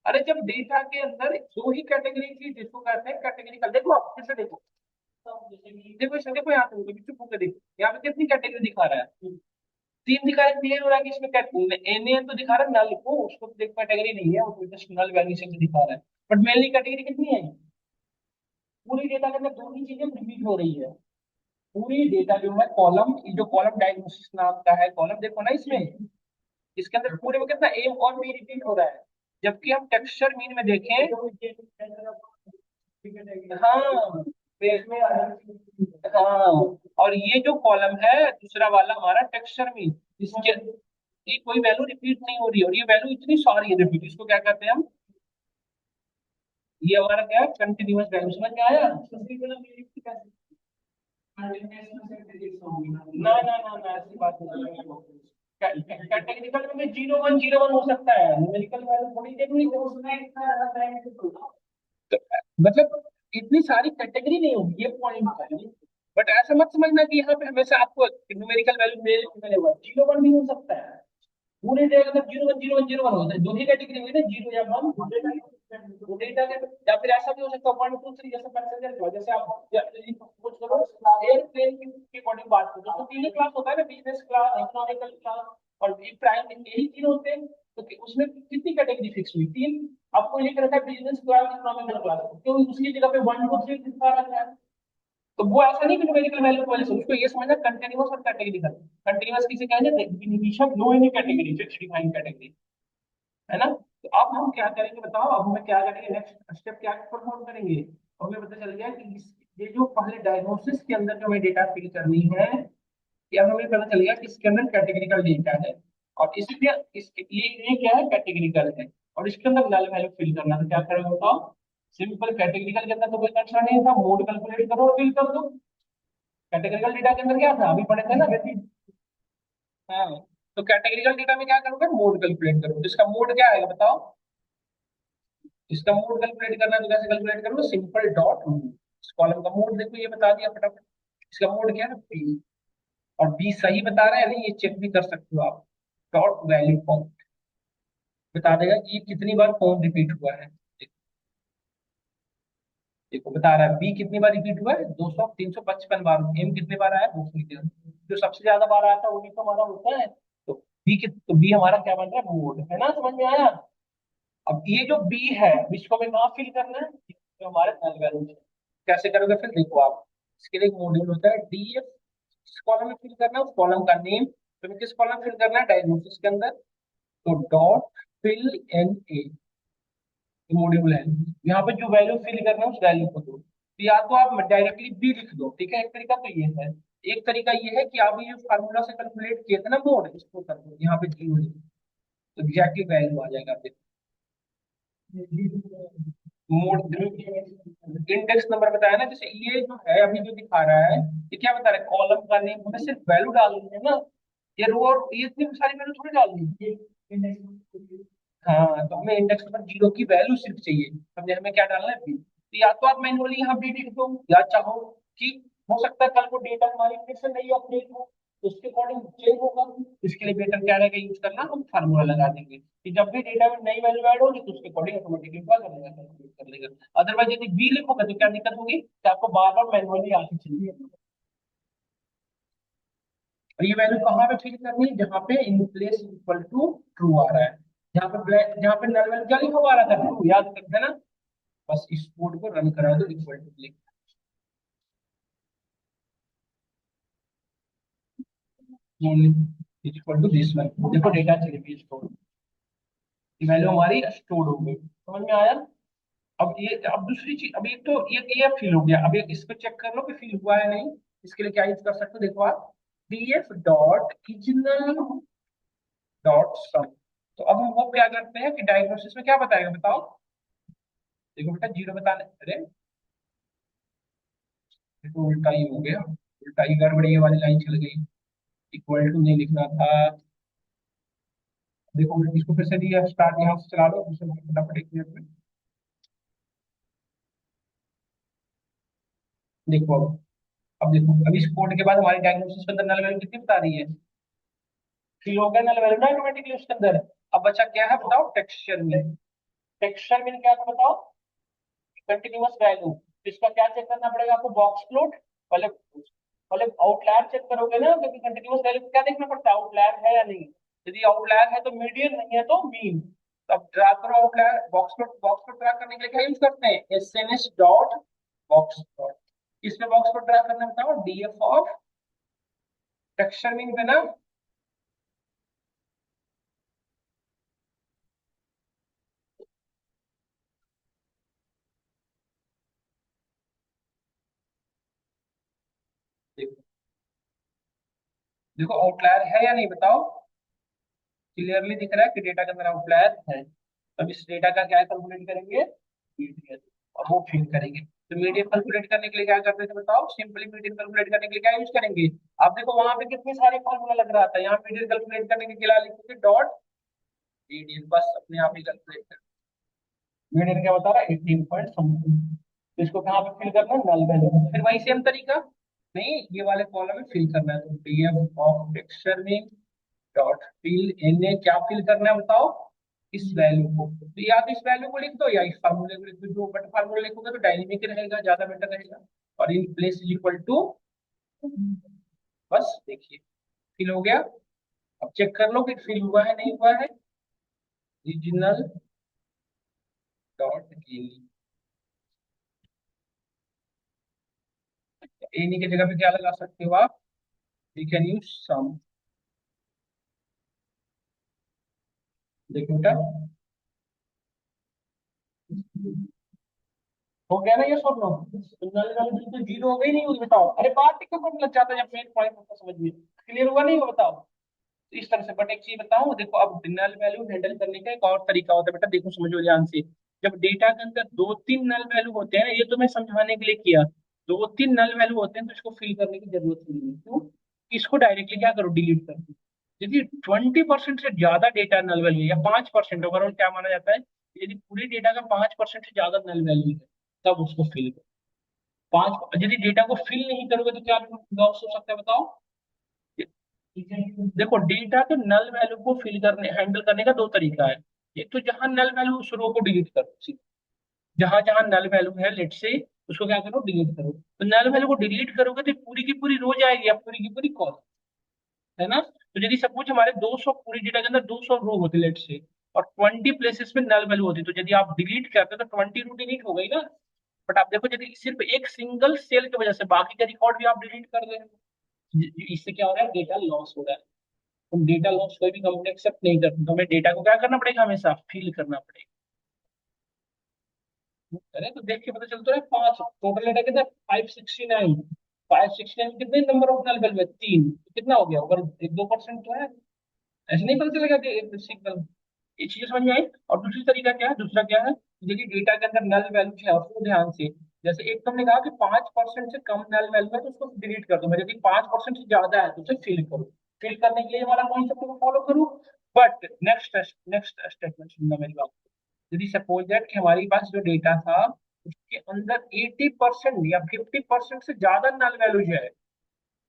अरे जब डेटा के अंदर दो ही कैटेगरी थी जिसको कहते हैं कैटेगरिकल, देखो आप फिर से देखो, देखो इसमें देखो यहाँ पे चुप होकर देखो, यहाँ पे कितनी कैटेगरी दिखा रहा है, तीन दिखा रहा है, क्लियर हो रहा है कि इसमें एन तो दिखा रहा है नल को, उसको तो देख कैटेगरी नहीं है, वो जस्ट नल वैल्यू से दिखा रहा है। बट मेनली कैटेगरी कितनी है, पूरी डेटा के अंदर दो ही चीजें रिपीट हो रही है। पूरी डेटा जो है कॉलम, ये जो कॉलम डायग्नोसिस नाम का है कॉलम, देखो ना इसमें, इसके अंदर पूरे में कितना एम और बी रिपीट हो रहा है। जबकि हम टेक्सचर मीन में देखें, हाँ हाँ, और ये जो कॉलम है दूसरा वाला हमारा टेक्सचर मीन, इसके ये कोई वैल्यू रिपीट नहीं हो रही है, और ये वैल्यू इतनी सारी है रिपीट, इसको क्या कहते हैं हम, ये हमारा क्या है, कंटिन्यूअस वैल्यू। समझ में आया, ना ना ना ना, ऐसी बात नहीं। कैटेगरिकल में 0101 हो सकता है, न्यूमेरिकल वैल्यू थोड़ी देखनी है। मतलब इतनी सारी कैटेगरी नहीं होगी, ये पॉइंट है। बट ऐसा मत समझना कि यहाँ पे हमेशा आपको न्यूमेरिकल वैल्यू मिलेगा, 01 भी हो सकता है। पूरे डेटा का 01 01 01 होता है, दो ही कैटेगरी हुई ना, जीरो या वन, वो डेटा के। या फिर ऐसा भी हो सकता है 1 2 3, जैसे पैसेंजर का, जैसे आप कुछ करो एयरप्लेन की अकॉर्डिंग बात करो तो तीन ही क्लास होता है ना, बिजनेस क्लास, इकोनॉमिकल क्लास और प्राइम, यही तीन होते हैं। तो उसमें कितनी कैटेगरी फिक्स हुई? 3। आपको लिख रखा है बिजनेस क्लास, इकोनॉमिकल क्लास, क्यों उसकी जगह पे 1 2 3 दिखा रखा है? तो वो ऐसा नहीं कि न्यूमेरिकल वैल्यू की वजह से, उसको ये समझना कंटिन्यूअस और कैटेगरिकल। कंटिन्यूअस किसे कहते हैं? Definition no any category, fix defined category, है ना? तो अब हम क्या करेंगे बताओ, अब हमें क्या करेंगे, नेक्स्ट स्टेप क्या परफॉर्म करेंगे? अब हमें पता चल गया कि ये जो पहले डायग्नोसिस के अंदर जो हमें डेटा फिल करनी है, ये अब हमें पता चल गया कि इसके अंदर कैटेगरिकल डेटा है, और इसलिए ये क्या है, कैटेगरिकल है, और इसके अंदर नल वैल्यू फिल करना। तो क्या करेंगे बताओ? सिंपल, कैटेगरिकल के अंदर तो कोई कंसर्न नहीं था, मोड कैलकुलेट करो और फिल कर दो। कैटेगरिकल डेटा के अंदर क्या था, अभी पढ़े थे ना वैसे। हाँ, तो कैटेगरिकल डेटा में क्या करोगे, मोड कैलकुलेट करो। तो इसका मोड क्या आएगा बताओ? इसका मोड कैलकुलेट करना है तो कैसे कैलकुलेट करोगे? Simple dot mode. इस कॉलम का मोड देखो, ये बता दिया फटाफट। इसका मोड क्या है? बी। और बी सही बता रहा है या नहीं, ये चेक भी कर सकते हो आप। डॉट वैल्यू काउंट बता देगा कि ये कितनी बार कौन रिपीट हुआ है। देखो बता रहा है बी कितनी बार रिपीट हुआ है, 200 355 बार। एम कितने बार आया, 200। जो सबसे ज्यादा बार आया था वही तो हमारा होता है। तो तो बी हमारा क्या बन रहा है, मोड, है ना? समझ में आया? अब ये जो बी है, इसको हमें कहाँ फिल करना है? जो हमारे नल वैल्यू है। कैसे करोगे फिर, देखो आप, इसके लिए एक मॉड्यूल होता है डीएफ। किस कॉलम में फिल करना है, उस कॉलम का नेम। तो किस कॉलम में फिल करना है, डायग्नोसिस के अंदर। तो dot fill N A module है। यहाँ पे जो वैल्यू फिल करना है उस वैल्यू को दो। तो या तो आप डायरेक्टली बी लिख दो, ठीक है, एक तरीका तो ये है। एक तरीका ये है कि आप ये फार्मूला से कैलकुलेट किए थे ना मोड, इसको कर दो यहाँ पे जी हो जाए, तो एग्जैक्टली वैल्यू आ जाएगा आपके। मोड इंडेक्स नंबर बताया ना, जैसे ये जो है अभी जो दिखा रहा है, ये क्या बता रहा है, कॉलम का नेम। हमें सिर्फ वैल्यू डालनी है ना, ये रो और ये इतनी सारी वैल्यू थोड़ी डालनी है। हाँ, तो हमें इंडेक्स नंबर 0 की वैल्यू सिर्फ चाहिए। हमने हमें क्या डालना है, बी। तो या तो आप मैन्युअली यहाँ बी लिख दो, या चाहो कि हो सकता है कल को डेटा हमारी फिर से नहीं अपडेट हो, तो उसके अकॉर्डिंग चेंज होगा। इसके लिए बेटर क्या रहेगा यूज करना, हम फार्मूला लगा देंगे कि जब भी डेटा में नई वैल्यू ऐड होगी तो उसके अकॉर्डिंग ऑटोमेटिकली क्या कर लेगा, कैलकुलेट कर लेगा। अदरवाइज यदि बी लिखोगे तो क्या दिक्कत होगी कि आपको बार बार मैन्युअली आगे चाहिए। और ये वैल्यू कहाँ पे फिल करनी है, जहाँ पे in place equal to true आ रहा है। जहाँ पे नल वैल्यू क्या लिखा हुआ आ रहा था, ट्रू, याद करते हैं ना? बस इस कोड को रन करा दो, equal to click. Equal to this one, देखो डेटा चली गई स्टोर, वैल्यू हमारी स्टोर हो गई। समझ में आया? अब ये, अब दूसरी चीज, अब एक तो ये फिल हो गया। अब एक इसको चेक कर लो कि फिल हुआ है नहीं। इसके लिए क्या यूज कर सकते हो, देखो आप, df डॉट original डॉट सम। तो अब हम वो क्या करते हैं कि डायग्नोसिस में क्या बताएगा बताओ? देखो बेटा, जीरो बताने, अरे ये तो उल्टा ही हो गया, उल्टा ही गड़बड़ी वाली लाइन चल गई। इक्वल टू नहीं लिखना था। देखो इसको फिर से दिया स्टार्ट, यहाँ से चला लो, फिर से फटाफट एक मिनट में। देखो अब देखो, अब इस कोड के बाद हमारी डायग्नोसिस के अंदर नल वैल्यू कितनी बता रही है, फिल हो गया नल वैल्यू ना ऑटोमेटिकली उसके अंदर। अब बचा क्या है बताओ, टेक्सचर में। टेक्सचर में क्या था बताओ, कंटिन्यूअस वैल्यू। इसका क्या चेक करना पड़ेगा आपको, बॉक्स प्लॉट। पहले पहले आउटलायर चेक करोगे ना, क्योंकि कंटिन्यूअस वैल्यू को क्या देखना पड़ता है, आउटलायर है या नहीं। यदि आउटलायर है तो मीडियन, नहीं है तो मीन। तो अब ड्रा करो आउटलायर, बॉक्स प्लॉट ड्रा करने के लिए क्या यूज करते हैं, एसएनएस डॉट बॉक्स प्लॉट। इसमें बॉक्स प्लॉट ड्रा करना बताओ, डीएफ ऑफ टेक्सचर मीन पे ना। देखो देखो आउटलायर है या नहीं बताओ, क्लियरली दिख रहा है कि डेटा के अंदर आउटलायर है। अब इस डेटा का क्या कैलकुलेट करेंगे, मीडियन, और वो फिल करेंगे। तो मीडियन कैलकुलेट करने के लिए क्या करते थे बताओ, सिंपली मीडियन कैलकुलेट करने के लिए क्या यूज करेंगे। आप देखो वहां पे कितने सारे फॉर्मूला लग रहा था, यहाँ मीडियन कैलकुलेट करने के लिए लिखोगे डॉट मीडियन, बस अपने आप ही कैलकुलेट कर। मीडियन क्या बता रहा है, 18 पॉइंट समथिंग। तो इसको कहाँ पे फिल करना है, नल वैल्यू। फिर वही सेम तरीका, नहीं ये वाले कॉलम में फिल करना है। तो DF of texture name dot fill N A, क्या फिल करना है बताओ, इस वैल्यू को। तो या तो इस वैल्यू को लिख दो या इस फार्मूले को लिख दो, जो बट फार्मूला लिखोगे तो डायनेमिक रहेगा, ज्यादा बेटर रहेगा। और in place is equal to, बस देखिए फिल हो गया। अब चेक कर लो कि फिल हुआ है नहीं हुआ है। Regional dot any. एनी की जगह पे क्या लगा सकते हो आप? We can use sum. देखो बेटा, हो गया ना ये सब लोग? नल वाली बिल्कुल जीरो हो गई, नहीं हुई? बताओ। अरे बात ही क्यों कम लग जाता है जब मेन पॉइंट होता समझ में? क्लियर हुआ नहीं हुआ बताओ? तो इस तरह से। बट एक चीज बताऊं, देखो अब नल वैल्यू हैंडल करने का एक और तरीका होता है बेटा, देखो समझो ध्यान से। जब डेटा के अंदर दो तीन नल वैल्यू होते हैं ना, ये तो मैं समझाने के लिए किया, दो तीन नल वैल्यू होते हैं तो इसको फिल करने की जरूरत नहीं है। क्यों? इसको डायरेक्टली क्या करो, डिलीट कर दो। यदि 20% से ज्यादा डेटा नल वैल्यू या 5%, ओवरऑल क्या माना जाता है, यदि पूरे डेटा का 5% से ज्यादा नल वैल्यू है तब उसको फिल करो। पांच, यदि डेटा को फिल नहीं करोगे तो क्या लॉस हो सकता है बताओ? देखो डेटा के नल वैल्यू को फिल करने, हैंडल करने का दो तरीका है। एक तो जहां नल वैल्यू, उस रो को डिलीट करो सीधे। जहां जहां नल वैल्यू है लेट से, उसको क्या करो, डिलीट करो। तो नल वैल्यू को डिलीट करोगे तो पूरी की पूरी रो जाएगी या पूरी की पूरी कॉलम, है ना? तो यदि सपोज हमारे 200, पूरी डेटा के अंदर 200 रो होते लेट से, और 20 प्लेसेस में नल वैल्यू होती, तो यदि आप डिलीट करते तो 20 रो डिलीट हो गई ना। बट आप देखो, यदि सिर्फ एक सिंगल सेल की वजह से बाकी का रिकॉर्ड भी आप डिलीट कर रहे हो, इससे क्या हो रहा है, डेटा लॉस हो रहा है। तुम डेटा लॉस कोई भी कंपनी एक्सेप्ट नहीं करती, तो हमें डेटा को क्या करना पड़ेगा, हमेशा फिल करना पड़ेगा। अरे तो देख के पता चलता है, पांच टोटल डेटा कितना, 569। 569 कितने नंबर ऑफ नल वेल, तीन, तो कितना हो गया, अगर 1-2% तो है। ऐसे नहीं पता चलेगा कि एक सिंगल। ये चीज समझ में आई? और दूसरी तरीका क्या है, दूसरा क्या है, देखिए डेटा के अंदर नल वैल्यू है, उसको ध्यान से। जैसे एक तुमने कहा कि 5% से कम नल वैल्यू है तो उसको डिलीट कर दो, मैं यदि 5% से ज्यादा है तो उसे फिल करो। फिल करने के लिए हमारा कॉन्सेप्ट को फॉलो करूँ। बट नेक्स्ट नेक्स्ट स्टेटमेंट सुनना मेरी बात। यदि सपोज दैट कि हमारे पास जो डेटा था उसके अंदर 80% या 50% से ज्यादा नल वैल्यू है,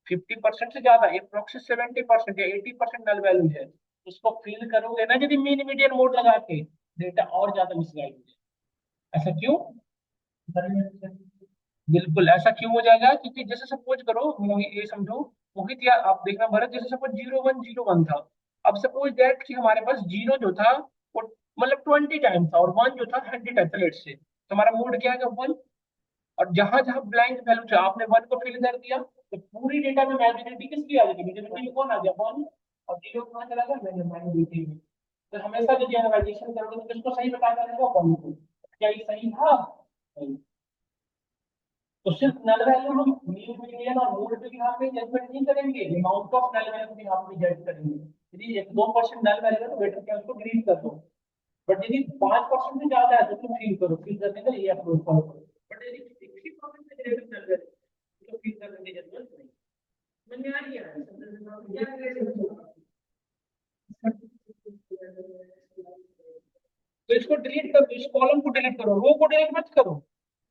50% से ज्यादा, अप्रोक्स 70% या 80% नल वैल्यू है, उसको फिल करोगे ना यदि मीन मीडियन मोड लगा के, डेटा और ज्यादा मिसगाइड हो जाए। ऐसा क्यों? बिल्कुल ऐसा क्यों हो जाएगा, क्योंकि जैसे सपोज करो, ये समझो, मोहित या आप देखना भरत, जैसे सपोज 0101 था। अब सपोज दैट कि हमारे पास जीरो जो था वो मतलब 20 टाइम था, और वन जो था 100 टाइम था लेट से, तो हमारा मोड क्या है, वन। और जहां जहां ब्लैंक वैल्यू था आपने वन को फिल कर दिया, तो पूरी डेटा में मैजिनिटी किसकी आ जाएगी, मैजिनिटी में कौन आ गया, वन। और जीरो कहाँ चला गया, मैजिनिटी में। तो हमेशा जब जनरलाइजेशन करोगे तो किसको सही बताया जाएगा, वन को। क्या ये सही था? नहीं। तो सिर्फ नल वैल्यू हम मीन मीडियन और मोड पे भी यहाँ पे जजमेंट नहीं करेंगे, अमाउंट ऑफ नल वैल्यू भी यहाँ पे जज करेंगे। यदि 1-2% नल वैल्यू है तो बेटर क्या, उसको डिलीट कर दो। बट यदि 5% से ज्यादा है तो तुम फील करो, फील करने का ये अप्रोच फॉलो करो। बट यदि 60% से ग्रेटर नल वैल्यू, तो फील करने की जरूरत नहीं। समझ में आ रही है? तो इसको डिलीट कर दो, इस कॉलम को डिलीट करो, रो को डिलीट मत करो।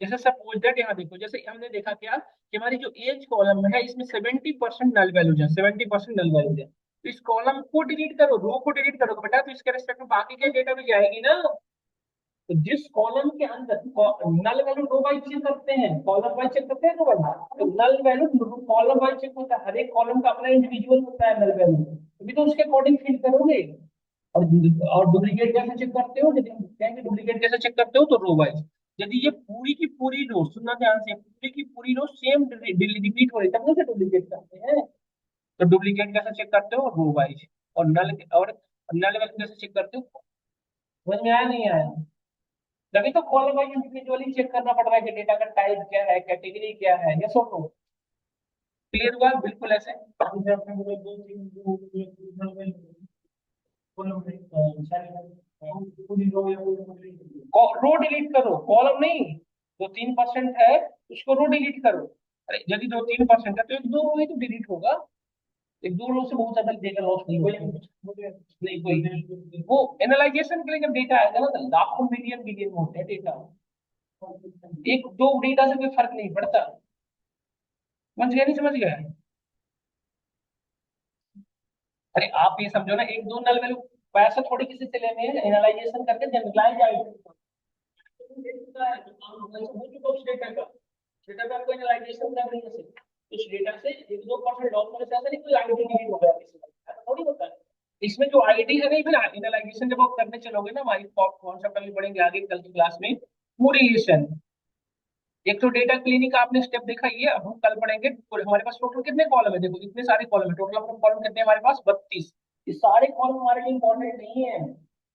जैसे सपोज दैट यहाँ देखो, जैसे हमने देखा क्या कि हमारी जो एज कॉलम है इसमें 70% नल वैल्यूज है, 70% नल वैल्यूज है, तो इस कॉलम को डिलीट करो, रो को डिलीट करो बेटा, तो इसके रिस्पेक्ट में बाकी के डेटा भी जाएगी ना। तो जिस कॉलम के अंदर null value row wise check करते हैं, कॉलम वाइज चेक करते हैं, रो वाइज, तो null value column wise check होता है, हर एक कॉलम का अपना इंडिविजुअल होता है नल वैल्यू, तभी तो उसके अकॉर्डिंग फिल करोगे। और डुप्लीकेट कैसे चेक करते हो, यदि हम कहेंगे डुप्लीकेट कैसे चेक करते हो, तो रो वाइज। यदि ये पूरी की पूरी रो, सुनना ध्यान से, पूरी की पूरी रो सेम रिपीट हो रही है तब ना डुप्लीकेट करते हैं। तो डुप्लीकेट कैसे चेक करते हो, रो वाइज। और नल वैल्यू कैसे चेक करते हो? समझ में आया नहीं आया? तभी तो कॉलम वाइज इंडिविजुअली चेक करना पड़ रहा है कि डेटा का टाइप क्या है, कैटेगरी क्या है, ये सब नो। क्लियर हुआ बिल्कुल ऐसे? रो डिलीट करो, कॉलम नहीं। जो 3% है उसको रो डिलीट करो। अरे यदि दो 3% है तो एक दो रो ही तो डिलीट होगा। एक दो रो से बहुत ज्यादा डेटा लॉस नहीं होगा। नहीं कोई, वो एनालाइजेशन के लिए जब डेटा आएगा ना तो लाखों मिलियन बिलियन होते हैं डेटा, एक दो डेटा से कोई फर्क नहीं पड़ता। समझ गया नहीं समझ गया? अरे आप ये समझो ना, एक दो नल वैल्यू पैसा थोड़ी किसी से लेने हैं, एनालाइजेशन करके जनरलाइज आइडेंटिटी हो चुका उस डेटा का, डेटा का आपको एनालाइजेशन कर रही है सिर्फ। उस डेटा से 1-2% लॉस होने से ऐसा नहीं कोई आइडेंटिटी हो गया किसी का, ऐसा थोड़ी होता है। इसमें जो आईडी है ना, फिर एनालाइजेशन जब आप करने चलोगे ना, हमारी कॉन्सेप्ट अभी पढ़ेंगे आगे कल की क्लास में, कोरिलेशन। एक तो डेटा क्लीनिंग का आपने स्टेप देखा, ये अब हम कल पढ़ेंगे। और हमारे पास टोटल कितने कॉलम है, देखो इतने सारे कॉलम है, टोटल नंबर ऑफ कॉलम कितने हैं हमारे पास, 32। ये सारे कॉलम हमारे लिए इंपॉर्टेंट नहीं है,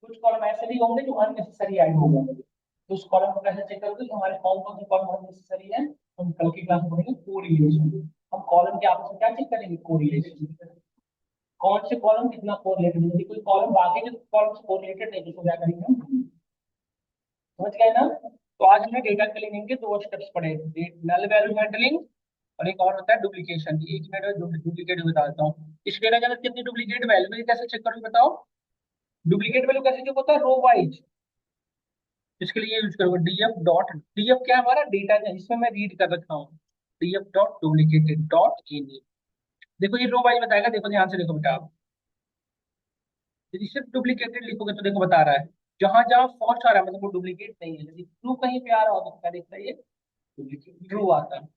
कुछ कॉलम ऐसे भी होंगे जो अननेसेसरी ऐड हो गए। तो उस कॉलम को कैसे चेक करोगे कि हमारे कौन कौन से कॉलम अननेसेसरी है, हम कल की क्लास में पढ़ेंगे कोरिलेशन। हम कॉलम के आपस में क्या चेक करेंगे, कोरिलेशन, कौन से कॉलम कितना कोरिलेटेड है। यदि कोई कॉलम बाकी के कॉलम से कोरिलेटेड नहीं तो क्या करेंगे हम, समझ गए ना। तो आज हमने डेटा क्लीनिंग के दो स्टेप्स पढ़े, नल वैल्यू हैंडलिंग और एक और होता है डुप्लीकेशन। एक मिनट में डुप्लीकेट बता देता हूँ। इस डेटा के अंदर कितनी डुप्लीकेट वैल्यू है कैसे चेक करूँ बताओ। डुप्लीकेट वैल्यू कैसे चेक होता है, रो वाइज। इसके लिए यूज करोगे डीएफ डॉट, डीएफ क्या है हमारा डेटा है, इसमें मैं रीड कर रखा हूँ, DF dot duplicated dot in. देखो ये रो वाइज बताएगा, देखो ध्यान से देखो बेटा आप, यदि सिर्फ डुप्लीकेटेड लिखोगे तो देखो बता रहा है जहां जहां फर्स्ट आ रहा है मतलब वो डुप्लीकेट नहीं है। यदि ट्रू कहीं पे आ रहा हो तो क्या दिखता है, ये डुप्लीकेट ट्रू आता है।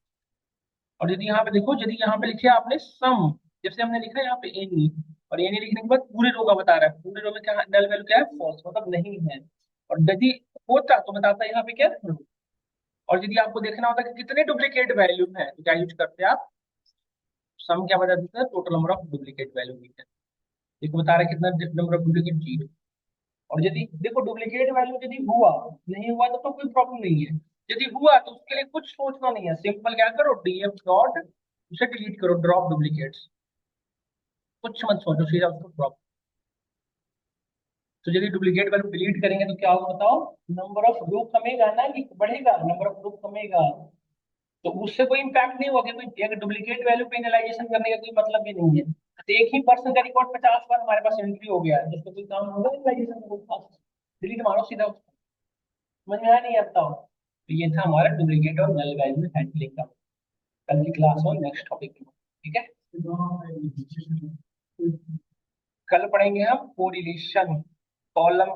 और यदि यहाँ पे देखो, यदि यहाँ पे लिखे आपने सम, जैसे हमने लिखा है यहाँ पे एनी, और एनी लिखने के बाद पूरे रो का बता रहा है, पूरे रो में क्या नल वैल्यू क्या है, फॉल्स मतलब नहीं है। और यदि होता तो बताता है यहाँ पे क्या true। और यदि आपको देखना होता है कि कितने डुप्लीकेट वैल्यू है तो क्या यूज करते हैं आप, सम क्या बता देता है, total number of duplicate value है। देखो बता रहा है कितना नंबर ऑफ डुप्लीकेट, जीरो। और यदि देखो डुप्लीकेट वैल्यू यदि हुआ, नहीं हुआ तो कोई प्रॉब्लम नहीं है। यदि हुआ तो उसके लिए कुछ सोचना नहीं है, सिंपल क्या करो, डीएफ डॉट, उसे डिलीट करो, ड्रॉप डुप्लीकेट्स, कुछ मत सोचो, सीधा उसको ड्रॉप। तो यदि डुप्लीकेट वैल्यू डिलीट करेंगे तो क्या होगा बताओ, नंबर ऑफ रो कमेगा ना कि बढ़ेगा, नंबर ऑफ रो कमेगा। तो उससे कोई इंपैक्ट नहीं होगा, कोई अगर डुप्लीकेट वैल्यू पे एनालाइजेशन करने का कोई मतलब भी नहीं है। तो एक ही पर्सन का रिकॉर्ड 50 बार हमारे पास एंट्री हो गया है, जिसको कोई काम होगा एनालाइजेशन को, डिलीट मारो सीधा उसको। समझ में आया नहीं आता हो, तो ये था हमारा डुप्लीकेट और नल वैल्यू हैंडलिंग का। कल की क्लास हो नेक्स्ट टॉपिक, ठीक है। कल पढ़ेंगे हम कोरिलेशन, कॉलम